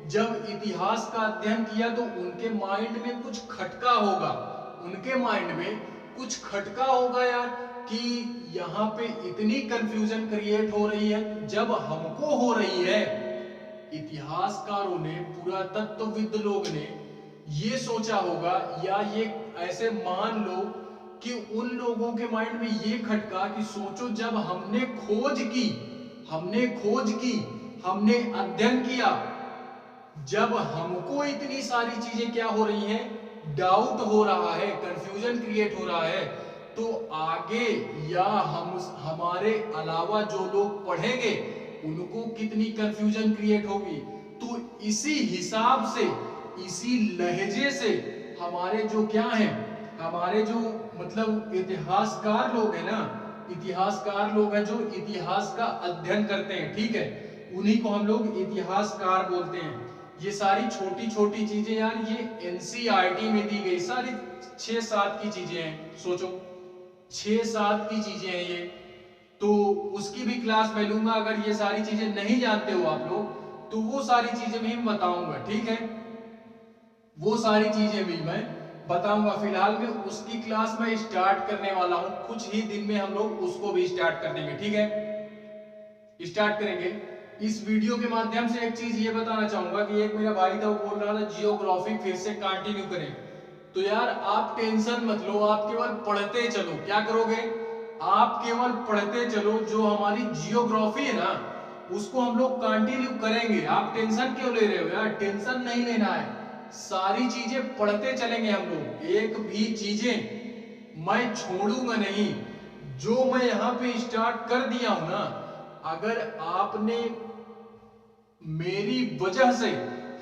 जब इतिहास का अध्ययन किया तो उनके माइंड में कुछ खटका होगा, उनके माइंड में कुछ खटका होगा यार, कि यहाँ पे इतनी कंफ्यूजन क्रिएट हो रही है जब हमको हो रही है। इतिहासकारों ने, पुरातत्वविद लोग ने ये सोचा होगा, या ये ऐसे मान लो कि उन लोगों के माइंड में ये खटका कि सोचो जब हमने खोज की, हमने अध्ययन किया, जब हमको इतनी सारी चीजें क्या हो रही हैं, डाउट हो रहा है, कंफ्यूजन क्रिएट हो रहा है, तो आगे या हमारे अलावा जो लोग पढ़ेंगे उनको कितनी कंफ्यूजन क्रिएट होगी। तो इसी हिसाब से, इसी लहजे से हमारे जो क्या हैं, हमारे जो मतलब इतिहासकार लोग हैं ना, इतिहासकार लोग हैं जो इतिहास का अध्ययन करते हैं, ठीक है, उन्हीं को हम लोग इतिहासकार बोलते हैं। ये सारी छोटी छोटी चीजें यार, ये एनसीईआरटी में दी गई सारी 6-7 की चीजें हैं, सोचो 6-7 की चीजें हैं ये। तो उसकी भी क्लास मैं लूंगा, अगर ये सारी चीजें नहीं जानते हो आप लोग तो वो सारी चीजें भी मैं बताऊंगा, ठीक है, वो सारी चीजें भी मैं बताऊंगा। फिलहाल में उसकी क्लास मैं स्टार्ट करने वाला हूं, कुछ ही दिन में हम लोग उसको भी स्टार्ट कर देंगे, ठीक है, स्टार्ट करेंगे। इस वीडियो के माध्यम से एक चीज ये बताना चाहूंगा कि एक मेरा भाई था, वो बोल रहा था जियोग्राफी फिर से कंटिन्यू करें। तो यार आप टेंशन मत लो, आप केवल पढ़ते चलो। क्या करोगे, आप केवल पढ़ते चलो। जो हमारी जियोग्राफी है ना, उसको हम लोग कंटिन्यू करेंगे। आप टेंशन क्यों ले रहे हो यार, टेंशन नहीं लेना है, सारी चीजें पढ़ते चलेंगे हम लोग, एक भी चीजें मैं छोड़ूंगा नहीं। जो मैं यहाँ पे स्टार्ट कर दिया हूं ना, अगर आपने मेरी वजह से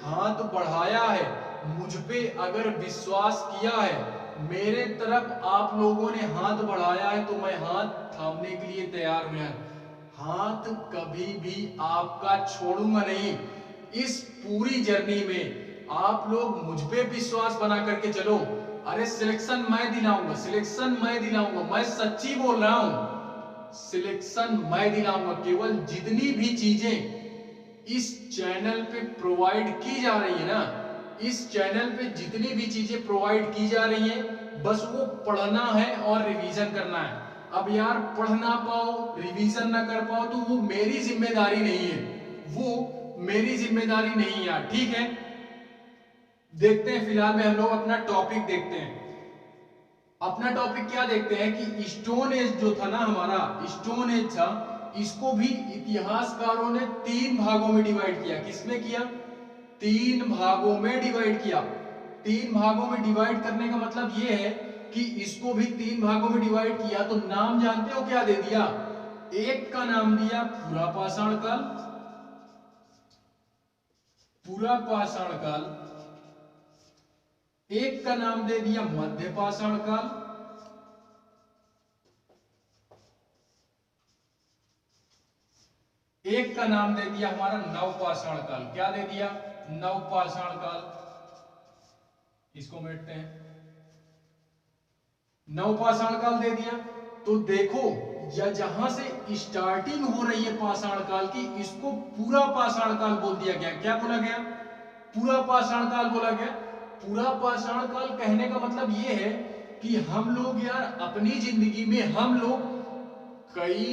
हाथ बढ़ाया है, मुझ पे अगर विश्वास किया है, मेरे तरफ आप लोगों ने हाथ बढ़ाया है, तो मैं हाथ थामने के लिए तैयार हूं। हाथ कभी भी आपका छोड़ूंगा नहीं। इस पूरी जर्नी में आप लोग मुझ पे विश्वास बना करके चलो। अरे सिलेक्शन मैं दिलाऊंगा, सिलेक्शन मैं दिलाऊंगा, मैं सच्ची बोल रहा हूं, सिलेक्शन मैं दिलाऊंगा। केवल जितनी भी चीजें इस चैनल पे प्रोवाइड की जा रही है ना, इस चैनल पे जितनी भी चीजें प्रोवाइड की जा रही हैं, बस वो पढ़ना है और रिवीजन करना है। अब यार पढ़ ना पाओ, रिवीजन ना कर पाओ, तो वो मेरी जिम्मेदारी नहीं है, वो मेरी जिम्मेदारी नहीं है यार, ठीक है। देखते हैं, फिलहाल में हम लोग अपना टॉपिक देखते हैं। अपना टॉपिक क्या देखते हैं कि स्टोन एज जो था ना, हमारा स्टोन एज था, इसको भी इतिहासकारों ने 3 भागों में डिवाइड किया। किसमें किया, 3 भागों में डिवाइड किया। 3 भागों में डिवाइड करने का मतलब यह है कि इसको भी 3 भागों में डिवाइड किया, तो नाम जानते हो क्या दे दिया, एक का नाम दिया पूरा पाषाण काल, पूरा पाषाण काल, एक का नाम दे दिया मध्य पाषाण काल, एक का नाम दे दिया हमारा नवपाषाण काल। क्या दे दिया, नवपाषाण काल। इसको मिटते हैं, नवपाषाण काल दे दिया। तो देखो, या जहां से स्टार्टिंग हो रही है पाषाण काल की, इसको पूरा पाषाण काल बोल दिया गया। क्या बोला गया, पूरा पाषाण काल बोला गया। पूरा पाषाण काल कहने का मतलब यह है कि हम लोग यार अपनी जिंदगी में हम लोग कई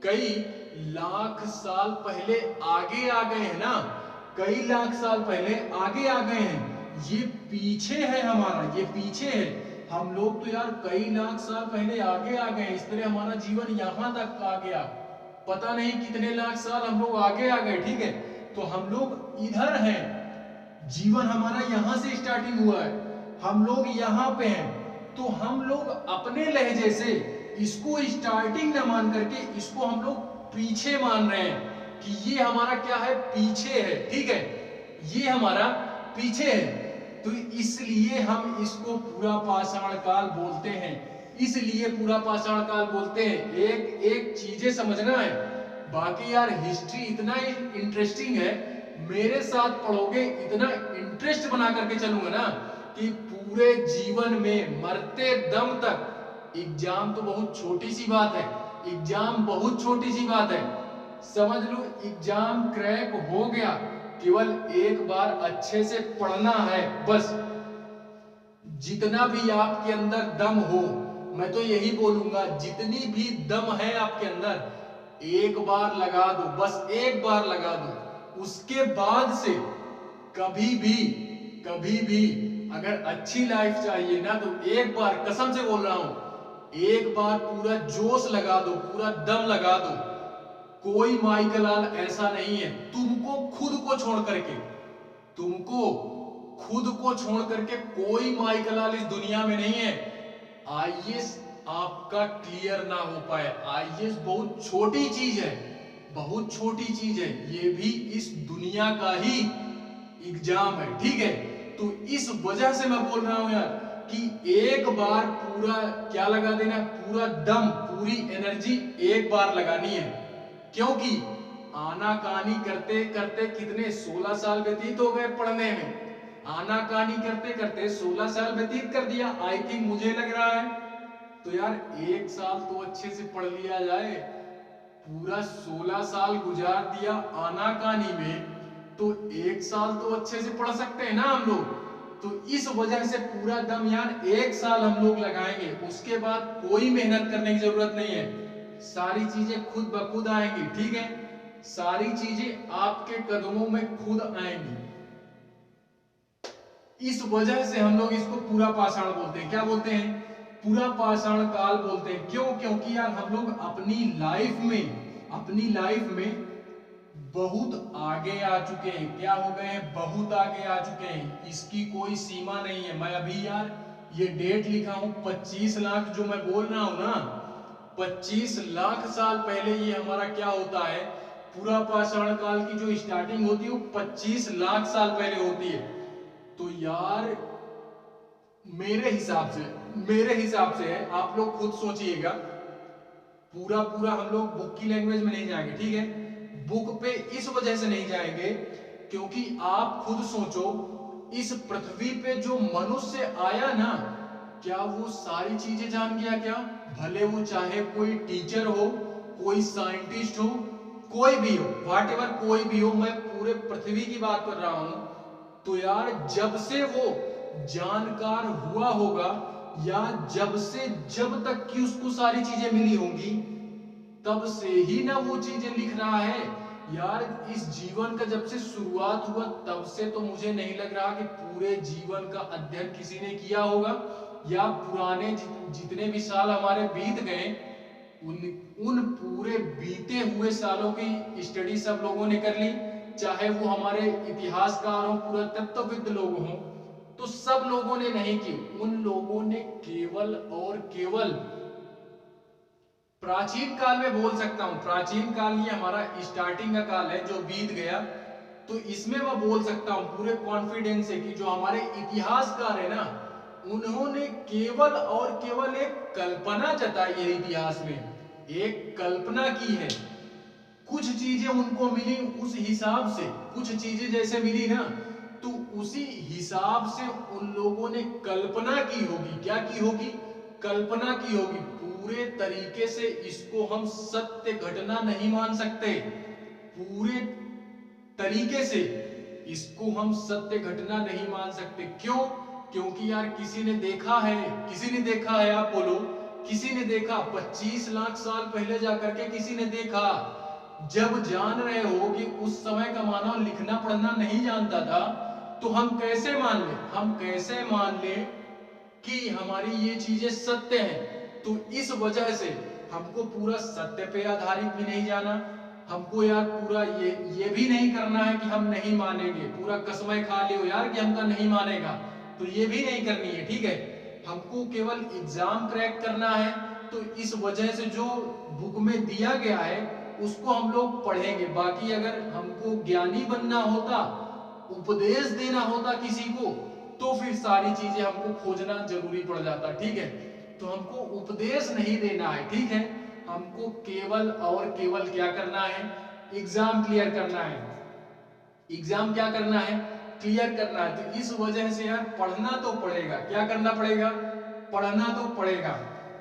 कई लाख साल पहले आगे आ गए हैं ना, कई लाख साल पहले आगे आ गए हैं। ये पीछे है हमारा, ये पीछे है। हम लोग तो यार कई लाख साल पहले आगे आ गए, इस तरह हमारा जीवन यहां तक आ गया, पता नहीं कितने लाख साल हम लोग आगे आ गए, ठीक है। तो हम लोग इधर हैं, जीवन हमारा यहां से स्टार्टिंग हुआ है, हम लोग यहां पे हैं। तो हम लोग अपने लहजे से इसको स्टार्टिंग ना मान करके इसको हम लोग पीछे मान रहे हैं कि ये हमारा क्या है, पीछे है, ठीक है। ये हमारा पीछे है। तो इसलिए हम इसको पूरा पाषाण काल बोलते हैं, इसलिए पूरा पाषाण काल बोलते हैं। एक एक चीजें समझना है, बाकी यार हिस्ट्री इतना इंटरेस्टिंग है, मेरे साथ पढ़ोगे इतना इंटरेस्ट बना करके चलूंगा ना कि पूरे जीवन में मरते दम तक। एग्जाम तो बहुत छोटी सी बात है, एग्जाम बहुत छोटी सी बात है, समझ लो एग्जाम क्रैक हो गया, केवल एक बार अच्छे से पढ़ना है बस। जितना भी आपके अंदर दम हो, मैं तो यही बोलूंगा, जितनी भी दम है आपके अंदर एक बार लगा दो, बस एक बार लगा दो। उसके बाद से कभी भी अगर अच्छी लाइफ चाहिए ना, तो एक बार, कसम से बोल रहा हूं, एक बार पूरा जोश लगा दो, पूरा दम लगा दो। कोई माइकलाल ऐसा नहीं है, तुमको खुद को छोड़ करके, तुमको खुद को छोड़ करके कोई माइकलाल इस दुनिया में नहीं है। आईएएस आपका क्लियर ना हो पाए, आईएएस बहुत छोटी चीज है, बहुत छोटी चीज है, ये भी इस दुनिया का ही एग्जाम है, ठीक है। तो इस वजह से मैं बोल रहा हूं यार कि एक बार पूरा क्या लगा देना, पूरा दम, पूरी एनर्जी एक बार लगानी है। क्योंकि आनाकानी करते करते कितने 16 साल व्यतीत हो गए पढ़ने में, आनाकानी करते करते 16 साल व्यतीत कर दिया, आई थिंक, मुझे लग रहा है। तो यार एक साल तो अच्छे से पढ़ लिया जाए, पूरा 16 साल गुजार दिया आनाकानी में, तो एक साल तो अच्छे से पढ़ सकते हैं ना हम लोग। तो इस वजह से पूरा दम यार एक साल हम लोग लगाएंगे, उसके बाद कोई मेहनत करने की जरूरत नहीं है, सारी चीजें खुद ब खुद आएंगी, ठीक है, सारी चीजें आपके कदमों में खुद आएंगी। इस वजह से हम लोग इसको पूरा पाषाण बोलते हैं। क्या बोलते हैं? पूरा पाषाण काल बोलते हैं। क्यों? क्योंकि यार हम लोग अपनी लाइफ में बहुत आगे आ चुके हैं। क्या हो गए हैं? बहुत आगे आ चुके हैं, इसकी कोई सीमा नहीं है। मैं अभी यार ये डेट लिखा हूं 25 लाख, जो मैं बोल रहा हूं ना, 25 लाख साल पहले ये हमारा क्या होता है, पूरा पाषाण काल की जो स्टार्टिंग होती है वो 25 लाख साल पहले होती है। तो यार मेरे हिसाब से है, आप लोग खुद सोचिएगा, पूरा पूरा हम लोग बुक की लैंग्वेज में नहीं जाएंगे, ठीक है, बुक पे इस वजह से नहीं जाएंगे क्योंकि आप खुद सोचो, इस पृथ्वी पे जो मनुष्य आया ना, क्या वो सारी चीजें जान गया क्या? भले वो चाहे कोई टीचर हो, कोई साइंटिस्ट हो, कोई भी हो, व्हाटएवर कोई भी हो, मैं पूरे पृथ्वी की बात कर रहा हूं। तो यार जब से वो जानकार हुआ होगा, या जब तक कि उसको सारी चीजें मिली होंगी, तब से ही ना वो चीजें लिख रहा है। यार इस जीवन का जब से शुरुआत हुआ तब से तो मुझे नहीं लग रहा कि पूरे जीवन का अध्ययन किसी ने किया होगा, या पुराने जितने भी साल हमारे बीत गए, उन पूरे बीते हुए सालों की स्टडी सब लोगों ने कर ली, चाहे वो हमारे इतिहासकार हो, पुरातत्वविद लोग हों, तो सब लोगों ने नहीं की। उन लोगों ने केवल और केवल प्राचीन काल में बोल सकता हूं, प्राचीन काल ये हमारा स्टार्टिंग का काल है जो बीत गया, तो इसमें मैं बोल सकता हूं पूरे कॉन्फिडेंस से कि जो हमारे इतिहासकार है ना, उन्होंने केवल और केवल एक कल्पना जताई है, इतिहास में एक कल्पना की है। कुछ चीजें उनको मिली उस हिसाब से, कुछ चीजें जैसे मिली ना, तो उसी हिसाब से उन लोगों ने कल्पना की होगी। क्या की होगी? कल्पना की होगी। पूरे तरीके से इसको हम सत्य घटना नहीं मान सकते, पूरे तरीके से इसको हम सत्य घटना नहीं मान सकते। क्यों? क्योंकि यार किसी ने देखा है, आप बोलो, किसी ने देखा 25 लाख साल पहले जाकर के किसी ने देखा। जब जान रहे हो कि उस समय का मानव लिखना पढ़ना नहीं जानता था, तो हम कैसे मान ले कि हमारी ये चीजें सत्य हैं? तो इस वजह से हमको पूरा सत्य पे आधारित भी नहीं जाना, हमको यार पूरा ये भी नहीं करना है कि हम नहीं मानेंगे, पूरा कसमें खा लियो यार कि हमका नहीं मानेगा, तो ये भी नहीं करनी है, ठीक है। हमको केवल एग्जाम क्रैक करना है, तो इस वजह से जो बुक में दिया गया है उसको हम लोग पढ़ेंगे। बाकी अगर हमको ज्ञानी बनना होता, उपदेश देना होता किसी को तो फिर सारी चीजें हमको खोजना जरूरी पड़ जाता, ठीक है। तो हमको उपदेश नहीं देना है, ठीक है, हमको केवल और केवल क्या करना है, एग्जाम क्लियर करना है। एग्जाम क्या करना है, क्लियर करना है। तो इस वजह से यार पढ़ना तो पड़ेगा, क्या करना पड़ेगा, पढ़ना तो पड़ेगा।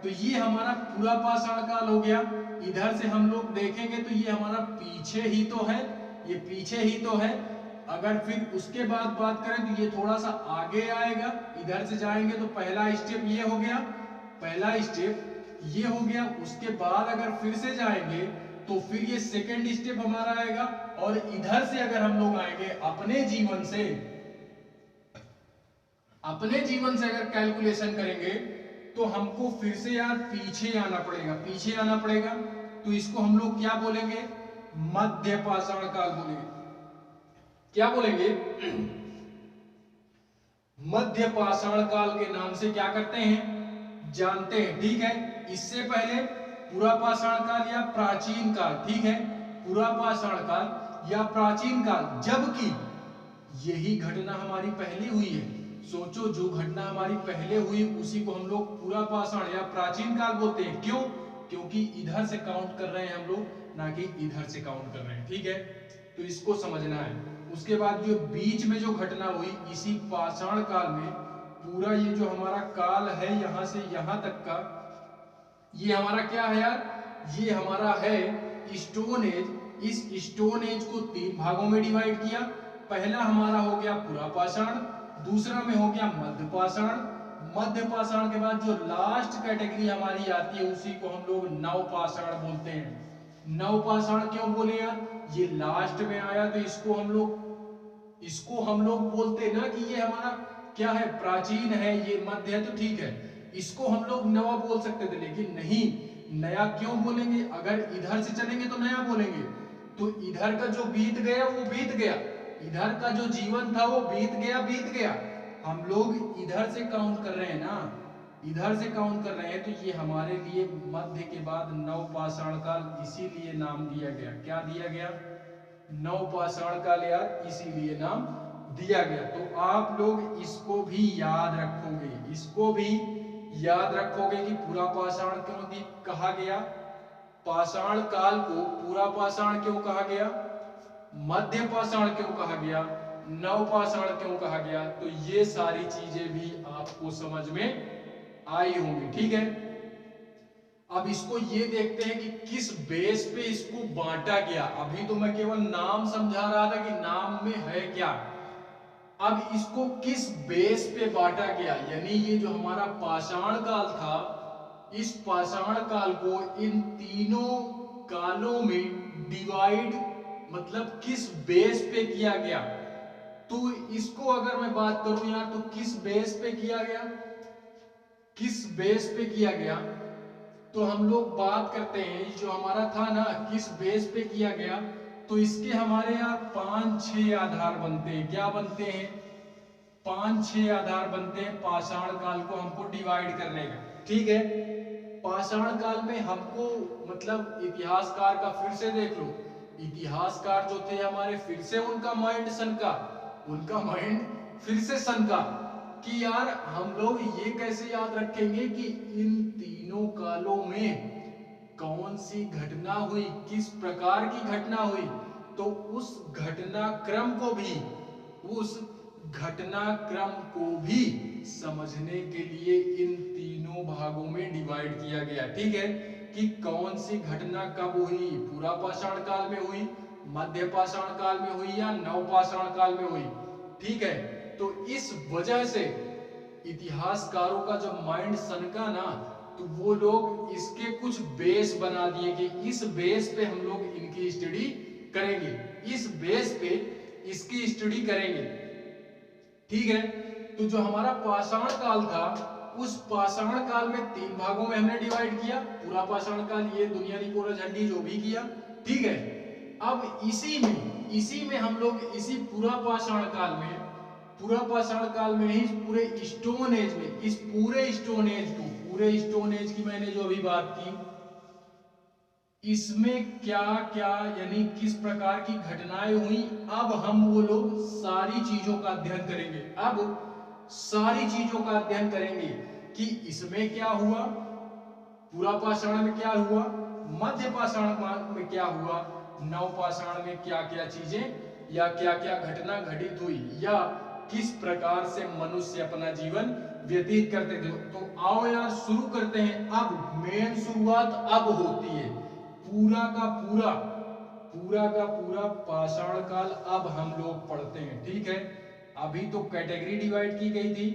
तो ये हमारा पूरा पाषाण काल हो गया। इधर से हम लोग देखेंगे तो ये हमारा पीछे ही तो है, ये पीछे ही तो है। अगर फिर उसके बाद बात करें तो ये थोड़ा सा आगे आएगा, इधर से जाएंगे तो पहला स्टेप ये हो गया, पहला स्टेप ये हो गया। उसके बाद अगर फिर से जाएंगे तो फिर ये सेकंड स्टेप हमारा आएगा। और इधर से अगर हम लोग आएंगे अपने जीवन से, अपने जीवन से अगर कैलकुलेशन करेंगे तो हमको फिर से यार पीछे आना पड़ेगा, पीछे आना पड़ेगा। तो इसको हम लोग क्या बोलेंगे, मध्य पाषाण काल बोलेंगे। क्या बोलेंगे, मध्य पाषाण काल के नाम से क्या करते हैं, जानते हैं, ठीक है। इससे पहले पूरा पाषाण काल या प्राचीन काल, ठीक है, पूरा पाषाण काल या प्राचीन काल, जबकि यही घटना हमारी पहले हुई है। सोचो, जो घटना हमारी पहले हुई उसी को हम लोग पूरा पाषाण या प्राचीन काल बोलते हैं। क्यों, क्योंकि इधर से काउंट कर रहे हैं हम लोग, ना कि इधर से काउंट कर रहे हैं, ठीक है। तो इसको समझना है। उसके बाद जो बीच में जो घटना हुई इसी पाषाण काल में, पूरा ये जो हमारा काल है यहां से यहां तक का, ये हमारा क्या है यार, ये हमारा है स्टोन एज। इस स्टोन एज को 3 भागों में डिवाइड किया। पहला हमारा हो गया पूरा पाषाण, दूसरा में हो गया मध्य पाषाण, मध्य पाषाण के बाद जो लास्ट कैटेगरी हमारी आती है उसी को हम लोग नव पाषाण बोलते हैं। नव पाषाण क्यों बोले यार, ये लास्ट में आया तो इसको हम लोग बोलते ना कि ये हमारा क्या है, प्राचीन है, ये मध्य है, तो ठीक है, इसको हम लोग नवा बोल सकते थे, लेकिन नहीं, नया क्यों बोलेंगे, अगर इधर से चलेंगे तो नया बोलेंगे। तो इधर का जो बीत गया वो बीत गया, इधर का जो जीवन था वो बीत गया। हम लोग इधर से काउंट कर रहे हैं ना, इधर से काउंट कर रहे हैं, तो ये हमारे लिए मध्य के बाद नव पाषाण काल इसीलिए नाम दिया गया। क्या दिया गया, नव पाषाण काल यार इसीलिए नाम दिया गया। तो आप लोग इसको भी याद रखोगे, इसको भी याद रखोगे कि पूरा पाषाण क्यों कहा गया, पाषाण काल को पूरा पाषाण क्यों कहा गया, मध्य पाषाण क्यों कहा गया, नव पाषाण क्यों कहा गया। तो ये सारी चीजें भी आपको समझ में आई होंगी, ठीक है। अब इसको ये देखते हैं कि किस बेस पे इसको बांटा गया। अभी तो मैं केवल नाम समझा रहा था कि नाम में है क्या, अब इसको किस बेस पे बांटा गया, यानी ये जो हमारा पाषाण काल था, इस पाषाण काल को इन तीनों कालों में डिवाइड मतलब किस बेस पे किया गया। तो इसको अगर मैं बात करूं यार, तो किस बेस पे किया गया, किस बेस पे किया गया, तो हम लोग बात करते हैं जो हमारा था ना, किस बेस पे किया गया। तो इसके हमारे यहाँ 5-6 आधार बनते हैं। क्या बनते हैं, 5-6 आधार बनते हैं पाषाण काल को हमको डिवाइड करने का, ठीक है। पाषाण काल में हमको मतलब इतिहासकार का फिर से देख लो, इतिहासकार जो थे हमारे, फिर से उनका माइंड सनका, उनका माइंड फिर से सनका कि यार हम लोग ये कैसे याद रखेंगे कि इन तीनों कालों में कौन सी घटना हुई, किस प्रकार की घटना हुई। तो उस घटनाक्रम को भी समझने के लिए इन तीनों भागों में डिवाइड किया गया, ठीक है, कि कौन सी घटना कब हुई, पूरा पाषाण काल में हुई, मध्य पाषाण काल में हुई या नव पाषाण काल में हुई, ठीक है। तो इस वजह से इतिहासकारों का जब माइंड सनका ना, तो वो लोग इसके कुछ बेस बना दिए कि इस बेस पे हम लोग इनकी स्टडी करेंगे, इस बेस पे इसकी स्टडी करेंगे, ठीक है। तो जो हमारा पाषाण काल था, उस पाषाण काल में 3 भागों में हमने डिवाइड किया, पूरा पाषाण काल, ये दुनियावी कोरल झंडी जो भी किया, ठीक है। अब इसी में हम लोग इसी पूरा पाषाण काल में ही पूरे स्टोन एज में, इस पूरे स्टोन एज की मैंने जो अभी बात की, इसमें क्या क्या यानी किस प्रकार की घटनाएं हुई, अब हम वो लोग सारी चीजों का अध्ययन करेंगे। अब सारी चीजों का अध्ययन करेंगे कि इसमें क्या हुआ, पूरा पाषाण में क्या हुआ, मध्य पाषाण में क्या हुआ, नव पाषाण में क्या क्या चीजें या क्या क्या घटना घटित हुई, या किस प्रकार से मनुष्य अपना जीवन व्यतीत करते थे। तो आओ यार शुरू करते हैं। अब मेन शुरुआत अब होती है, पूरा का पूरा पाषाण काल अब हम लोग पढ़ते हैं, ठीक है। अभी तो कैटेगरी डिवाइड की गई थी,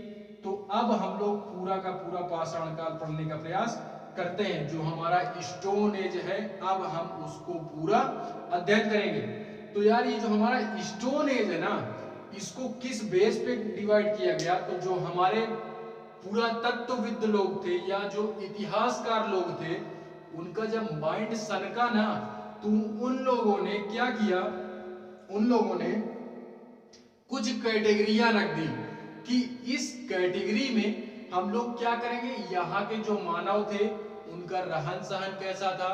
तो अब हम लोग पूरा का पूरा पाषाण काल पढ़ने का प्रयास करते हैं। जो हमारा स्टोन एज है अब हम उसको पूरा अध्ययन करेंगे। तो यार ये जो हमारा स्टोन एज है ना, इसको किस बेस पे डिवाइड किया गया, तो जो हमारे पुरातत्वविद लोग थे या जो इतिहासकार लोग थे, उनका जब माइंड सनका ना, तो उन लोगों ने क्या किया, उन लोगों ने कुछ कैटेगरियां रख दी कि इस कैटेगरी में हम लोग क्या करेंगे, यहाँ के जो मानव थे उनका रहन सहन कैसा था,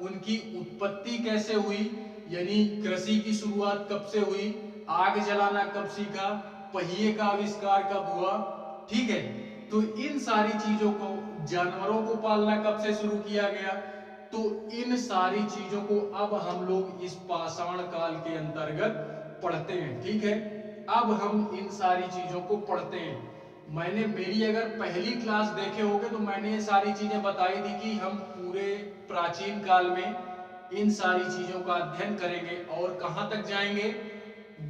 उनकी उत्पत्ति कैसे हुई, यानी कृषि की शुरुआत कब से हुई, आग जलाना कब सीखा, पहिए का आविष्कार कब हुआ, ठीक है। तो इन सारी चीजों को, जानवरों को पालना कब से शुरू किया गया, तो इन सारी चीजों को अब हम लोग इस पाषाण काल के अंतर्गत पढ़ते हैं, ठीक है। अब हम इन सारी चीजों को पढ़ते हैं। मैंने मेरी अगर पहली क्लास देखे होगे तो मैंने ये सारी चीजें बताई थी कि हम पूरे प्राचीन काल में इन सारी चीजों का अध्ययन करेंगे और कहां तक जाएंगे,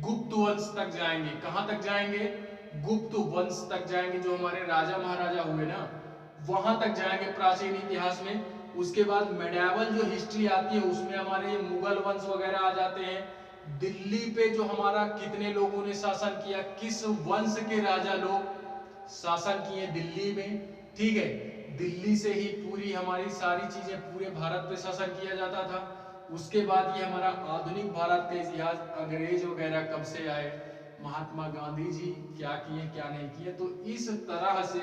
गुप्त वंश तक जाएंगे। कहां तक जाएंगे, गुप्त वंश तक जाएंगे, जो हमारे राजा महाराजा हुए ना, वहां तक जाएंगे प्राचीन इतिहास में। उसके बाद मेडावल जो हिस्ट्री आती है उसमें हमारे मुगल वंश वगैरह आ जाते हैं। दिल्ली पे जो हमारा कितने लोगों ने शासन किया, किस वंश के राजा लोग शासन किए दिल्ली में, ठीक है। दिल्ली से ही पूरी हमारी सारी चीजें पूरे भारत पे शासन किया जाता था। उसके बाद ये हमारा आधुनिक भारत का इतिहास, अंग्रेज वगैरह कब से आए, महात्मा गांधी जी क्या किए क्या नहीं किए। तो इस तरह से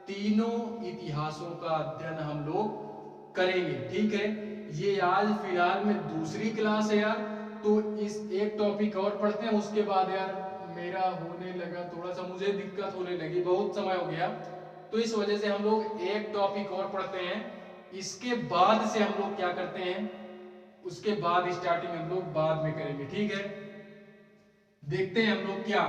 तीनों इतिहासों का अध्ययन हम लोग करेंगे, ठीक है। ये आज फिलहाल में दूसरी क्लास है यार, तो इस एक टॉपिक और पढ़ते हैं। उसके बाद यार मेरा होने लगा थोड़ा सा, मुझे दिक्कत होने लगी, बहुत समय हो गया, तो इस वजह से हम लोग एक टॉपिक और पढ़ते हैं। इसके बाद से हम लोग क्या करते हैं, उसके बाद स्टार्टिंग हम लोग बाद में करेंगे, ठीक है। देखते हैं हम लोग क्या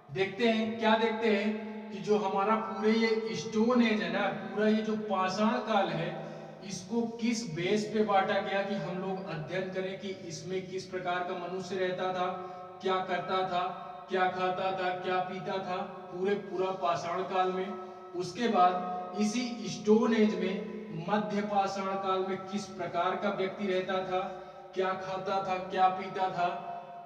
देखते हैं, क्या देखते हैं कि जो हमारा पूरे ये स्टोन एज है ना, पूरा ये जो पाषाण काल है, इसको किस बेस पे बांटा गया कि हम लोग अध्ययन करें कि इसमें किस प्रकार का मनुष्य रहता था, क्या करता था, क्या खाता था, क्या पीता था, पूरा पाषाण काल में। उसके बाद इसी स्टोन एज में मध्य पाषाण काल में किस प्रकार का व्यक्ति रहता था, क्या खाता था, क्या पीता था,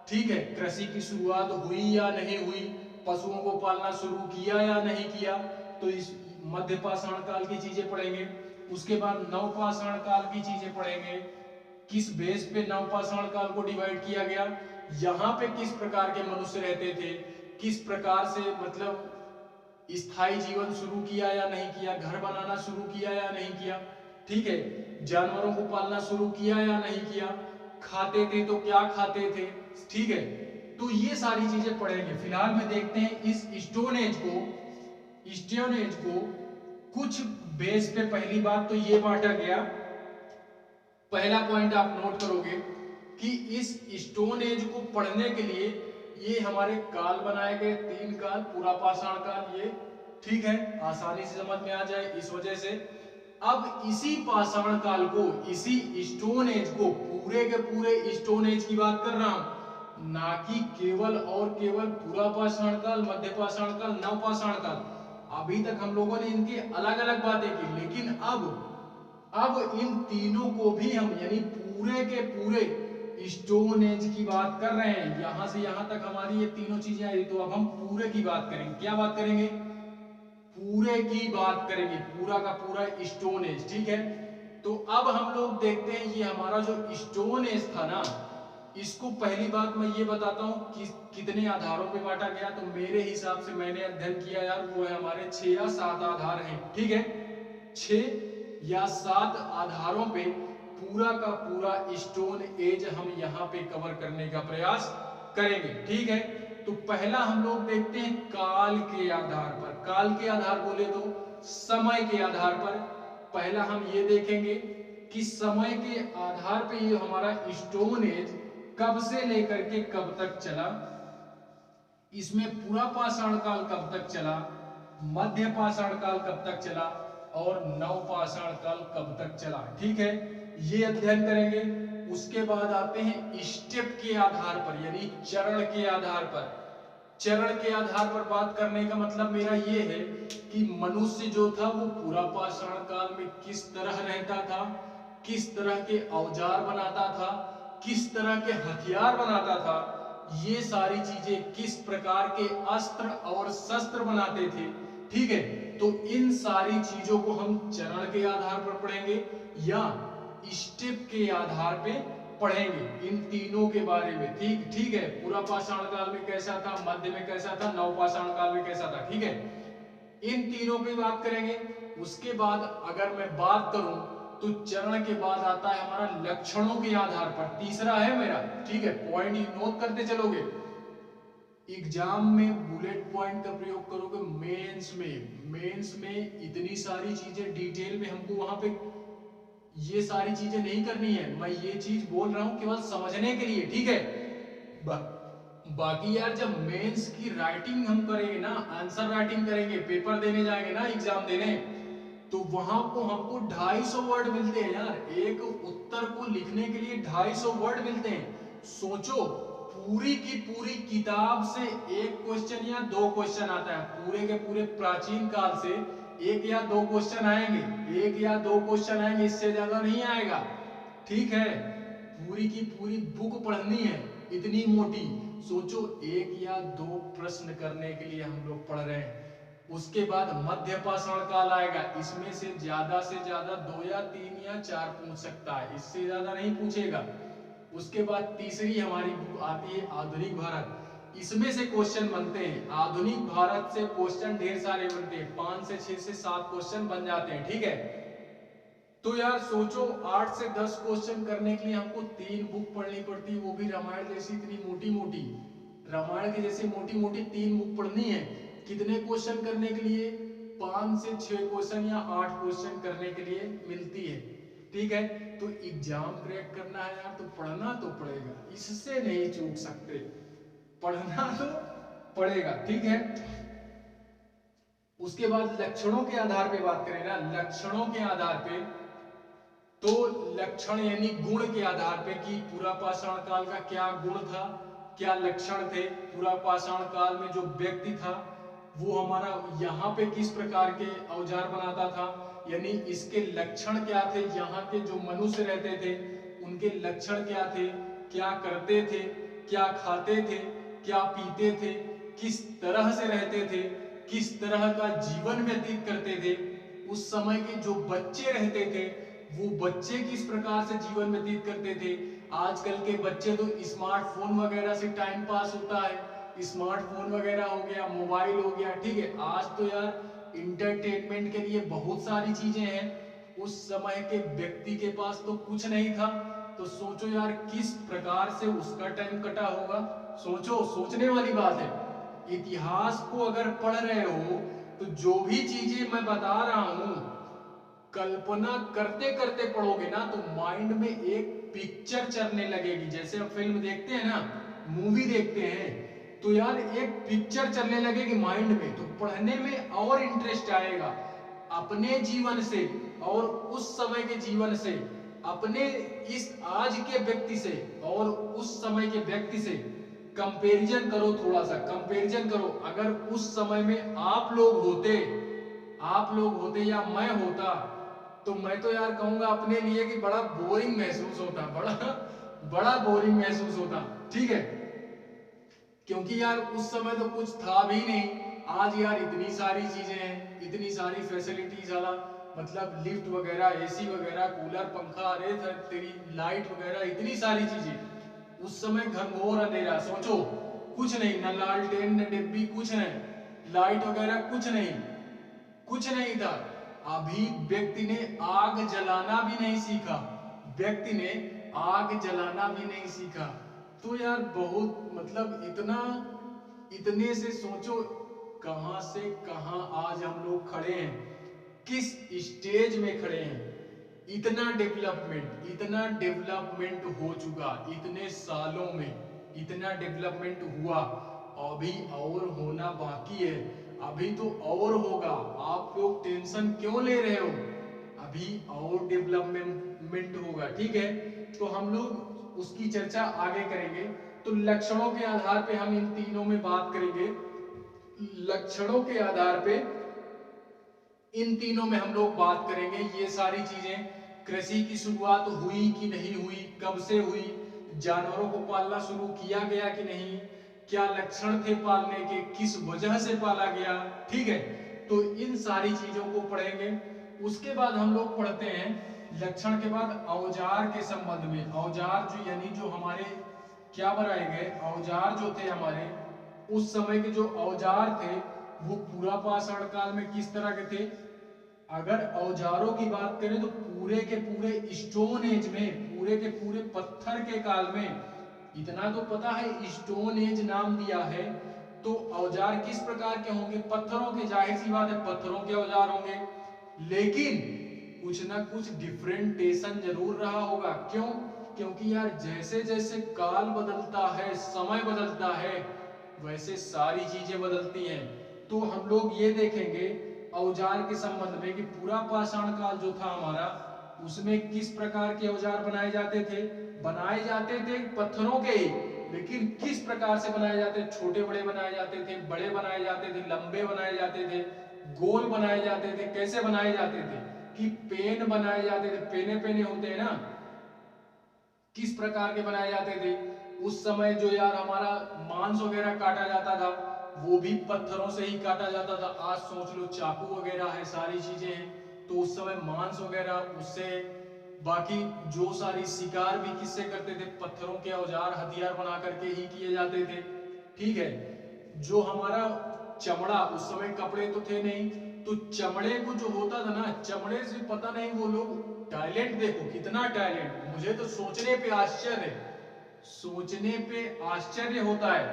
ठीक है। कृषि की शुरुआत हुई या नहीं हुई, पशुओं को पालना शुरू किया या नहीं किया, तो इस मध्य पाषाण काल की चीजें पढ़ेंगे। उसके बाद नव पाषाण काल की चीजें पढ़ेंगे, किस बेस पे नव पाषाण काल को डिवाइड किया गया, यहाँ पे किस प्रकार के मनुष्य रहते थे, किस प्रकार से मतलब स्थायी जीवन शुरू किया या नहीं किया, घर बनाना शुरू किया या नहीं किया, ठीक है। जानवरों को पालना शुरू किया या नहीं किया, खाते थे तो क्या खाते थे, ठीक है। तो ये सारी चीजें पढ़ेंगे। फिलहाल में देखते हैं इस स्टोन एज को कुछ बेस पे। पहली बात तो ये बांटा गया, पहला पॉइंट आप नोट करोगे कि इस स्टोन एज को पढ़ने के लिए ये हमारे काल बनाए गए, तीन काल, पूरा पाषाण काल, ये ठीक है, आसानी से समझ में आ जाए इस वजह से। अब इसी पाषाण काल को, इसी स्टोन एज को, पूरे के पूरे स्टोन एज की बात कर रहा हूं, ना कि केवल और केवल पूरा पाषाण काल, मध्य पाषाण काल, नव पाषाण काल। अभी तक हम लोगों ने इनकी अलग अलग बातें की, लेकिन अब इन तीनों को भी हम, यानी पूरे के पूरे स्टोन एज की बात कर रहे हैं। यहां से यहां तक हमारी ये तीनों चीजें आई, तो अब हम पूरे की बात करेंगे। क्या बात करेंगे, पूरे की बात करेंगे, पूरा का पूरा स्टोन एज, ठीक है। तो अब हम लोग देखते हैं ये हमारा जो स्टोन एज था ना, इसको पहली बात मैं ये बताता हूं कि कितने आधारों पे बांटा गया। तो मेरे हिसाब से मैंने अध्ययन किया यार, वो है हमारे 6 या 7 आधार हैं, ठीक है। 6 या 7 आधारों पे पूरा का पूरा स्टोन एज हम यहाँ पे कवर करने का प्रयास करेंगे। ठीक है, तो पहला हम लोग देखते हैं काल के आधार पर। काल के आधार बोले तो समय के आधार पर पहला हम ये देखेंगे कि समय के आधार पे ये हमारा स्टोन एज कब से लेकर के कब तक चला, इसमें पूरा पाषाण काल कब तक चला, मध्य पाषाण काल कब तक चला और नव पाषाण काल कब तक चला। ठीक है, ये अध्ययन करेंगे। उसके बाद आते हैं स्टेप के आधार पर, यानी चरण के आधार पर। चरण के आधार पर बात करने का मतलब मेरा ये है कि मनुष्य जो था वो पूरा पाषाण काल में किस तरह रहता था, किस तरह के औजार बनाता था, किस तरह के हथियार बनाता था, ये सारी चीजें किस प्रकार के अस्त्र और शस्त्र बनाते थे। ठीक है, तो इन सारी चीजों को हम चरण के आधार पर पढ़ेंगे या स्टेप के आधार पे पढ़ेंगे, इन तीनों के बारे में। ठीक है, पूरा पाषाण काल में कैसा था, मध्य में कैसा था, नव पाषाण काल में कैसा था। ठीक है, इन तीनों की बात करेंगे। उसके बाद अगर मैं बात करूं तो चरण के बाद आता है हमारा लक्षणों के आधार पर, तीसरा है मेरा। ठीक है, पॉइंट नोट करते चलोगे, एग्जाम में बुलेट पॉइंट का प्रयोग करोगे। मेंस में इतनी सारी चीजें डिटेल में हमको वहां पे ये सारी चीजें नहीं करनी है। मैं ये चीज बोल रहा हूं केवल समझने के लिए। ठीक है, बाकी यार जब मेंस की राइटिंग हम करेंगे ना, आंसर राइटिंग करेंगे, पेपर देने जाएंगे ना, एग्जाम देने, तो वहां को हमको 250 वर्ड मिलते हैं यार। एक उत्तर को लिखने के लिए 250 वर्ड मिलते हैं। सोचो, पूरी की पूरी किताब से एक क्वेश्चन या दो क्वेश्चन आता है। पूरे के पूरे प्राचीन काल से एक या दो क्वेश्चन आएंगे, एक या दो क्वेश्चन आएंगे, इससे ज्यादा नहीं आएगा। ठीक है, पूरी की पूरी बुक पढ़नी है, इतनी मोटी। सोचो, एक या दो प्रश्न करने के लिए हम लोग पढ़ रहे हैं। उसके बाद मध्य पाषाण काल आएगा, इसमें से ज्यादा 2 या 3 या 4 पूछ सकता है, इससे ज्यादा नहीं पूछेगा। उसके बाद तीसरी हमारी बुक आती है आधुनिक भारत, इसमें से क्वेश्चन बनते हैं। आधुनिक भारत से क्वेश्चन ढेर सारे बनते हैं, 5 से 6 से 7 क्वेश्चन बन जाते हैं। ठीक है, तो यार सोचो 8 से 10 क्वेश्चन करने के लिए हमको 3 बुक पढ़नी पड़ती है, वो भी रामायण जैसी इतनी मोटी मोटी, रामायण की जैसी मोटी मोटी 3 बुक पढ़नी है। कितने क्वेश्चन करने के लिए? 5 से 6 क्वेश्चन या 8 क्वेश्चन करने के लिए मिलती है। ठीक है, तो एग्जाम क्रैक करना है यार, तो पढ़ना तो पड़ेगा, इससे नहीं चूक सकते, पढ़ना तो पड़ेगा। ठीक है, उसके बाद लक्षणों के आधार पे बात करें ना, लक्षणों के आधार पे, तो लक्षण यानी गुण के आधार पे कि पूरा पाषाण काल का क्या गुण था, क्या लक्षण थे। पूरा पाषाण काल में जो व्यक्ति था वो हमारा यहाँ पे किस प्रकार के औजार बनाता था, यानी इसके लक्षण क्या थे। यहाँ के जो मनुष्य रहते थे उनके लक्षण क्या थे, क्या करते थे, क्या खाते थे, क्या पीते थे, किस तरह से रहते थे, किस तरह का जीवन व्यतीत करते थे। उस समय के जो बच्चे रहते थे वो बच्चे किस प्रकार से जीवन व्यतीत करते थे। आजकल के बच्चे तो स्मार्टफोन वगैरह से टाइम पास होता है, स्मार्टफोन वगैरह हो गया, मोबाइल हो गया। ठीक है, आज तो यार इंटरटेनमेंट के लिए बहुत सारी चीजें हैं, उस समय के व्यक्ति के पास तो कुछ नहीं था। तो सोचो यार किस प्रकार से उसका टाइम कटा होगा। सोचो, सोचने वाली बात है। इतिहास को अगर पढ़ रहे हो तो जो भी चीजें मैं बता रहा हूं, कल्पना करते करते पढ़ोगे ना तो माइंड में एक पिक्चर चलने लगेगी। जैसे हम फिल्म देखते हैं ना, मूवी देखते हैं, तो यार एक पिक्चर चलने लगेगी माइंड में, तो पढ़ने में और इंटरेस्ट आएगा। अपने जीवन से और उस समय के जीवन से, अपने इस आज के व्यक्ति से और उस समय के व्यक्ति से कंपैरिजन करो, थोड़ा सा कंपैरिजन करो। अगर उस समय में आप लोग होते या मैं होता, तो मैं तो यार कहूंगा अपने लिए कि बड़ा बोरिंग महसूस होता, बड़ा बोरिंग महसूस होता। ठीक है, क्योंकि यार उस समय तो कुछ था भी नहीं। आज यार इतनी सारी चीजें हैं, इतनी सारी फैसिलिटीज वाला, मतलब लिफ्ट वगैरह, एसी वगैरह, कूलर, पंखा, अरे तेरी लाइट वगैरह, इतनी सारी चीजें। उस समय घनघोर अंधेरा, सोचो कुछ नहीं, न लालटेन न डिब्बी, कुछ नहीं, लाइट वगैरह कुछ नहीं था। अभी व्यक्ति ने आग जलाना भी नहीं सीखा, व्यक्ति ने आग जलाना भी नहीं सीखा। तो यार बहुत मतलब इतने से सोचो कहां से कहां आज हम लोग खड़े हैं, किस स्टेज में खड़े हैं। इतना डेवलपमेंट हो चुका, इतने सालों में इतना डेवलपमेंट हुआ, अभी और होना बाकी है, अभी तो और होगा। आप लोग टेंशन क्यों ले रहे हो, अभी और डेवलपमेंट होगा। ठीक है, तो हम लोग उसकी चर्चा आगे करेंगे। तो लक्षणों के आधार पे हम इन तीनों में बात करेंगे। लक्षणों के आधार पे इन तीनों में हम लोग बात करेंगे। ये सारी चीजें, कृषि की शुरुआत हुई कि नहीं हुई, कब से हुई, जानवरों को पालना शुरू किया गया कि नहीं, क्या लक्षण थे पालने के, किस वजह से पाला गया। ठीक है, तो इन सारी चीजों को पढ़ेंगे। उसके बाद हम लोग पढ़ते हैं लक्षण के बाद औजार के संबंध में। औजार जो यानी जो हमारे क्या बनाए गए औजार जो थे हमारे उस समय के जो औजार थे वो पूरा पाषाण काल में किस तरह के थे। अगर औजारों की बात करें तो पूरे के पूरे स्टोन एज में, पूरे के पूरे पत्थर के काल में, इतना तो पता है स्टोन एज नाम दिया है। तो औजार किस प्रकार के होंगे, पत्थरों के, जाहिर सी बात है पत्थरों के औजार होंगे। लेकिन कुछ ना कुछ डिफरेंटेशन जरूर रहा होगा। क्यों, क्योंकि यार जैसे जैसे काल बदलता है, समय बदलता है, वैसे सारी चीजें बदलती हैं। तो हम लोग ये देखेंगे औजार के संबंध में कि पूरा पाषाण काल जो था हमारा, उसमें किस प्रकार के औजार बनाए जाते थे। बनाए जाते थे पत्थरों के ही, लेकिन किस प्रकार से बनाए जाते, छोटे बड़े बनाए जाते थे, बड़े बनाए जाते थे, लंबे बनाए जाते थे, गोल बनाए जाते थे। कैसे बनाए जाते थे कि पेन बनाए जाते थे, पेने पेने होते हैं ना, किस प्रकार के बनाए जाते थे। उस समय जो यार हमारा मांस वगैरह काटा जाता था वो भी पत्थरों से ही काटा जाता था। आज सोच लो चाकू वगैरह है, सारी चीजें हैं, तो उस समय मांस वगैरह उससे, बाकी जो सारी शिकार भी किससे करते थे, पत्थरों के औजार हथियार बना करके ही किए जाते थे। ठीक है, जो हमारा चमड़ा, उस समय कपड़े तो थे नहीं, तो चमड़े को जो होता था ना, चमड़े से पता नहीं वो लोग टैलेंट, देखो कितना टैलेंट, मुझे तो सोचने पे आश्चर्य होता है।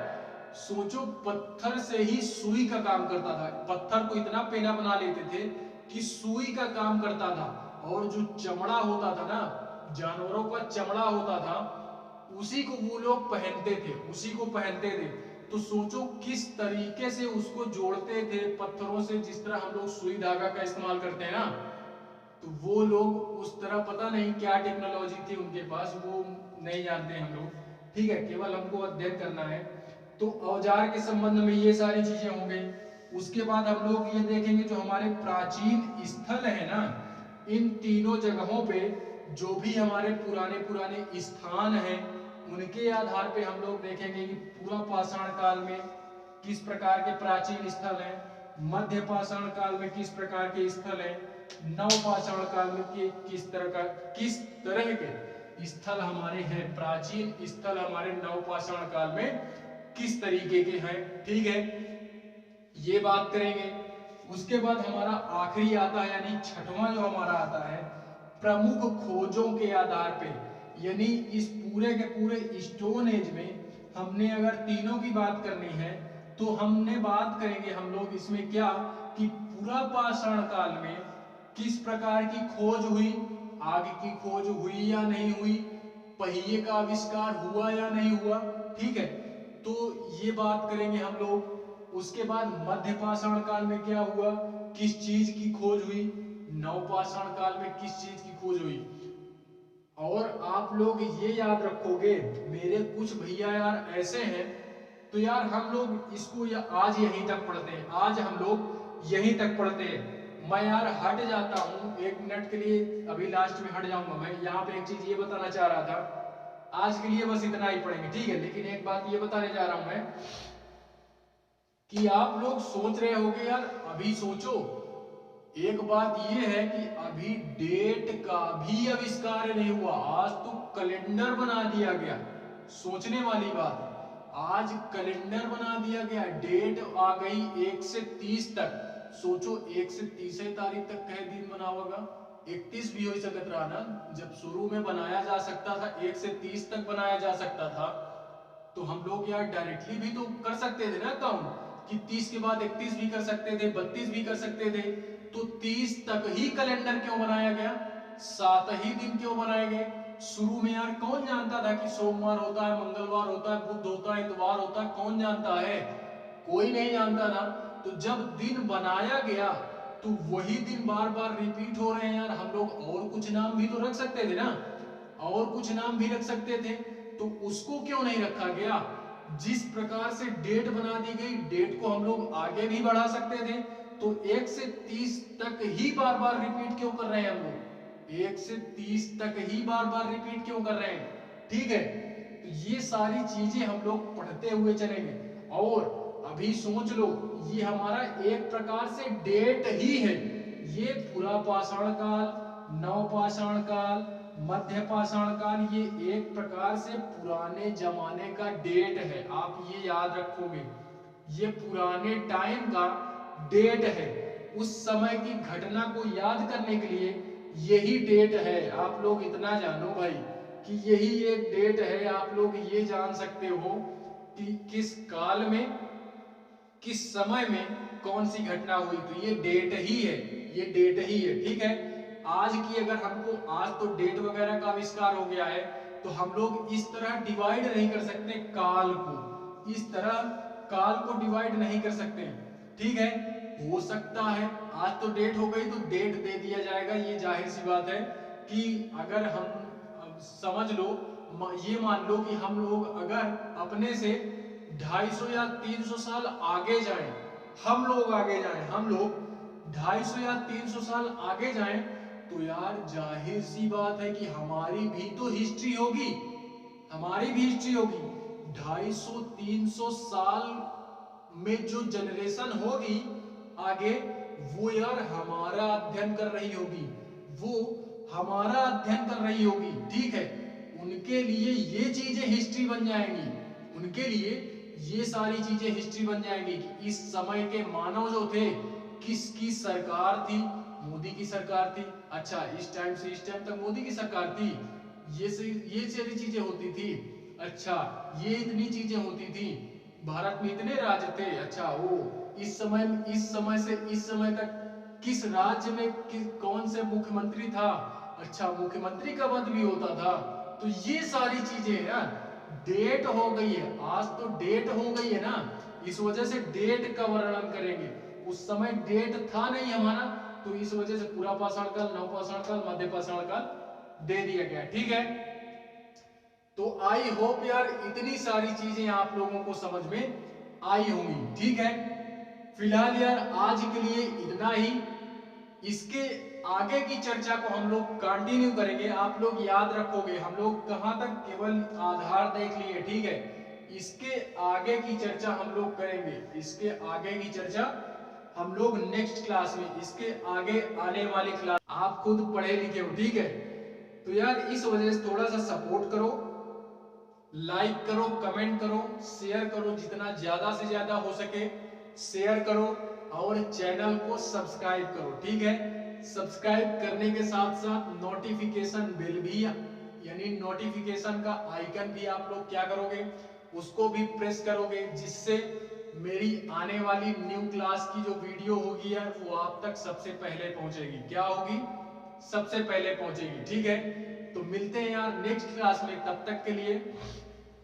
सोचो पत्थर से ही सुई का काम करता था, पत्थर को इतना पेना बना लेते थे कि सुई का काम करता था। और जो चमड़ा होता था ना, जानवरों का चमड़ा होता था, उसी को वो लोग पहनते थे, उसी को पहनते थे। तो सोचो किस तरीके से उसको जोड़ते थे पत्थरों से, जिस तरह हम लोग सुई धागा का इस्तेमाल करते हैं ना, तो वो लोग उस तरह पता नहीं क्या टेक्नोलॉजी थी उनके पास, वो नहीं जानते हम लोग। ठीक है, केवल हमको अध्ययन करना है। तो औजार के संबंध में ये सारी चीजें हो गई। उसके बाद हम लोग ये देखेंगे जो हमारे प्राचीन स्थल है ना, इन तीनों जगहों पे जो भी हमारे पुराने पुराने स्थान हैं, उनके आधार पे हम लोग देखेंगे कि पूरा पाषाण काल में किस प्रकार के प्राचीन स्थल हैं, मध्य पाषाण काल में किस प्रकार के स्थल हैं, नव पाषाण काल में किस तरह के स्थल हमारे हैं, प्राचीन स्थल हमारे नव पाषाण काल में किस तरीके के हैं। ठीक है, ये बात करेंगे। उसके बाद हमारा आखिरी आता है, यानी छठवां जो हमारा आता है, प्रमुख खोजों के आधार पे। यानी इस पूरे के पूरे स्टोन एज में हमने अगर तीनों की बात करनी है तो हमने बात करेंगे हम लोग इसमें क्या, कि पूरा पाषाण काल में किस प्रकार की खोज हुई, आग की खोज हुई या नहीं हुई, पहिए का आविष्कार हुआ या नहीं हुआ। ठीक है, तो ये बात करेंगे हम लोग। उसके बाद मध्य पाषाण काल में क्या हुआ, किस चीज की खोज हुई, नव पाषाण काल में किस चीज की खोज हुई। और आप लोग ये याद रखोगे, मेरे कुछ भैया यार ऐसे हैं, तो यार हम लोग इसको आज यहीं तक पढ़ते हैं, आज हम लोग यहीं तक पढ़ते हैं। मैं यार हट जाता हूँ 1 मिनट के लिए, अभी लास्ट में हट जाऊंगा। मैं यहाँ पे एक चीज ये बताना चाह रहा था, आज के लिए बस इतना ही पढ़ेंगे, ठीक है। लेकिन एक बात ये बताने जा रहा हूं मैं कि आप लोग सोच रहे होंगे यार, अभी सोचो, एक बात ये है कि अभी डेट का भी आविष्कार नहीं हुआ, आज तो कैलेंडर बना दिया गया। सोचने वाली बात है, आज कैलेंडर बना दिया गया, डेट आ गई 1 से 30 तक। सोचो 1 से 30 तारीख तक कह दिन बना होगा, 31 भी हो सकता रहा ना। जब शुरू में बनाया जा सकता था 1 से 30 तक बनाया जा सकता था, तो हम लोग यार डायरेक्टली भी तो कर सकते थे ना काउंट, कि 30 के बाद 31 भी कर सकते थे, 32 भी कर सकते थे। तो 30 तक ही कैलेंडर क्यों बनाया गया, 7 ही दिन क्यों बनाए गए? शुरू में यार कौन जानता था कि सोमवार होता है, मंगलवार होता है, बुध होता है, इतवार होता है? कौन जानता है? कोई नहीं जानता था। तो जब दिन बनाया गया तो वही दिन बार बार रिपीट हो रहे हैं यार, हम लोग और कुछ नाम भी तो रख सकते थे ना, और कुछ नाम भी रख सकते थे। तो उसको क्यों नहीं रखा गया? जिस प्रकार से डेट बना दी गई, डेट को हम लोग आगे भी बढ़ा सकते थे। तो 1 से 30 तक ही बार बार रिपीट क्यों कर रहे हैं हम लोग? 1 से 30 तक ही बार बार रिपीट क्यों कर रहे हैं? ठीक है, तो ये सारी चीजें हम लोग पढ़ते हुए चलेंगे। और अभी सोच लो, ये हमारा एक प्रकार से डेट ही है। ये पूरा पाषाण काल, नवपाषाण काल, मध्य पाषाण काल, ये एक प्रकार से पुराने जमाने का डेट है। आप ये याद रखोगे, ये पुराने टाइम का डेट है। उस समय की घटना को याद करने के लिए यही डेट है। आप लोग इतना जानो भाई कि यही एक डेट है। आप लोग ये जान सकते हो कि किस काल में, किस समय में कौन सी घटना हुई। तो ये डेट ही है, ये डेट ही है। ठीक है, आज की अगर हमको, आज तो डेट वगैरह का आविष्कार हो गया है, तो हम लोग इस तरह डिवाइड नहीं कर सकते काल को, इस तरह काल को डिवाइड नहीं कर सकते। ठीक है, हो सकता है आज तो डेट हो गई तो डेट दे दिया जाएगा, ये जाहिर सी बात है। कि अगर हम समझ लो, ये मान लो कि हम लोग अगर अपने से 250 या 300 साल आगे जाएं, हम लोग आगे जाएं, हम लोग 250 या 300 साल आगे जाएं, तो यार जाहिर सी बात है कि हमारी भी तो हिस्ट्री होगी, हमारी भी हिस्ट्री होगी। 250-300 साल में जो जनरेशन होगी आगे, वो यार हमारा अध्ययन कर रही होगी, वो हमारा अध्ययन कर रही होगी। ठीक है, उनके लिए ये चीजें हिस्ट्री बन जाएंगी, उनके लिए ये सारी चीजें हिस्ट्री बन जाएंगी कि इस समय के मानव जो थे, किसकी सरकार थी, मोदी की सरकार थी। अच्छा, इस टाइम से इस टाइम तक मोदी की सरकार थी, ये सारी चीजें होती थी। अच्छा, ये इतनी चीजें होती थी, भारत में इतने राज्य थे। अच्छा, वो इस समय से इस समय तक किस राज्य में कौन से मुख्यमंत्री था। अच्छा, मुख्यमंत्री का पद भी होता था। तो ये सारी चीजें यार डेट हो गई है, आज तो डेट हो गई है ना, इस वजह से डेट का वर्णन करेंगे। उस समय डेट था नहीं हमारा, तो इस वजह से पूरा पाषाण काल, नवपाषाण काल, मध्य पाषाण काल दे दिया गया। ठीक है, तो आई होप यार इतनी सारी चीजें आप लोगों को समझ में आई होंगी। ठीक है, फिलहाल यार आज के लिए इतना ही। इसके आगे की चर्चा को हम लोग कंटिन्यू करेंगे। आप लोग याद रखोगे, हम लोग कहां तक केवल आधार देख लिए। ठीक है, इसके आगे की चर्चा हम लोग करेंगे, इसके आगे की चर्चा हम लोग नेक्स्ट क्लास में, इसके आगे आने वाली क्लास। आप खुद पढ़े लिखे हो, ठीक है, तो यार इस वजह से थोड़ा सा सपोर्ट करो, लाइक करो, कमेंट करो, शेयर करो, जितना ज्यादा से ज्यादा हो सके शेयर करो, और चैनल को सब्सक्राइब करो। ठीक है, सब्सक्राइब करने के साथ साथ नोटिफिकेशन बेल भी, यानी नोटिफिकेशन का आइकन भी आप लोग क्या करोगे, उसको भी प्रेस करोगे, जिससे मेरी आने वाली न्यू क्लास की जो वीडियो होगी यार, वो आप तक सबसे पहले पहुंचेगी। क्या होगी? सबसे पहले पहुंचेगी। ठीक है, तो मिलते हैं यार नेक्स्ट क्लास में, तब तक के लिए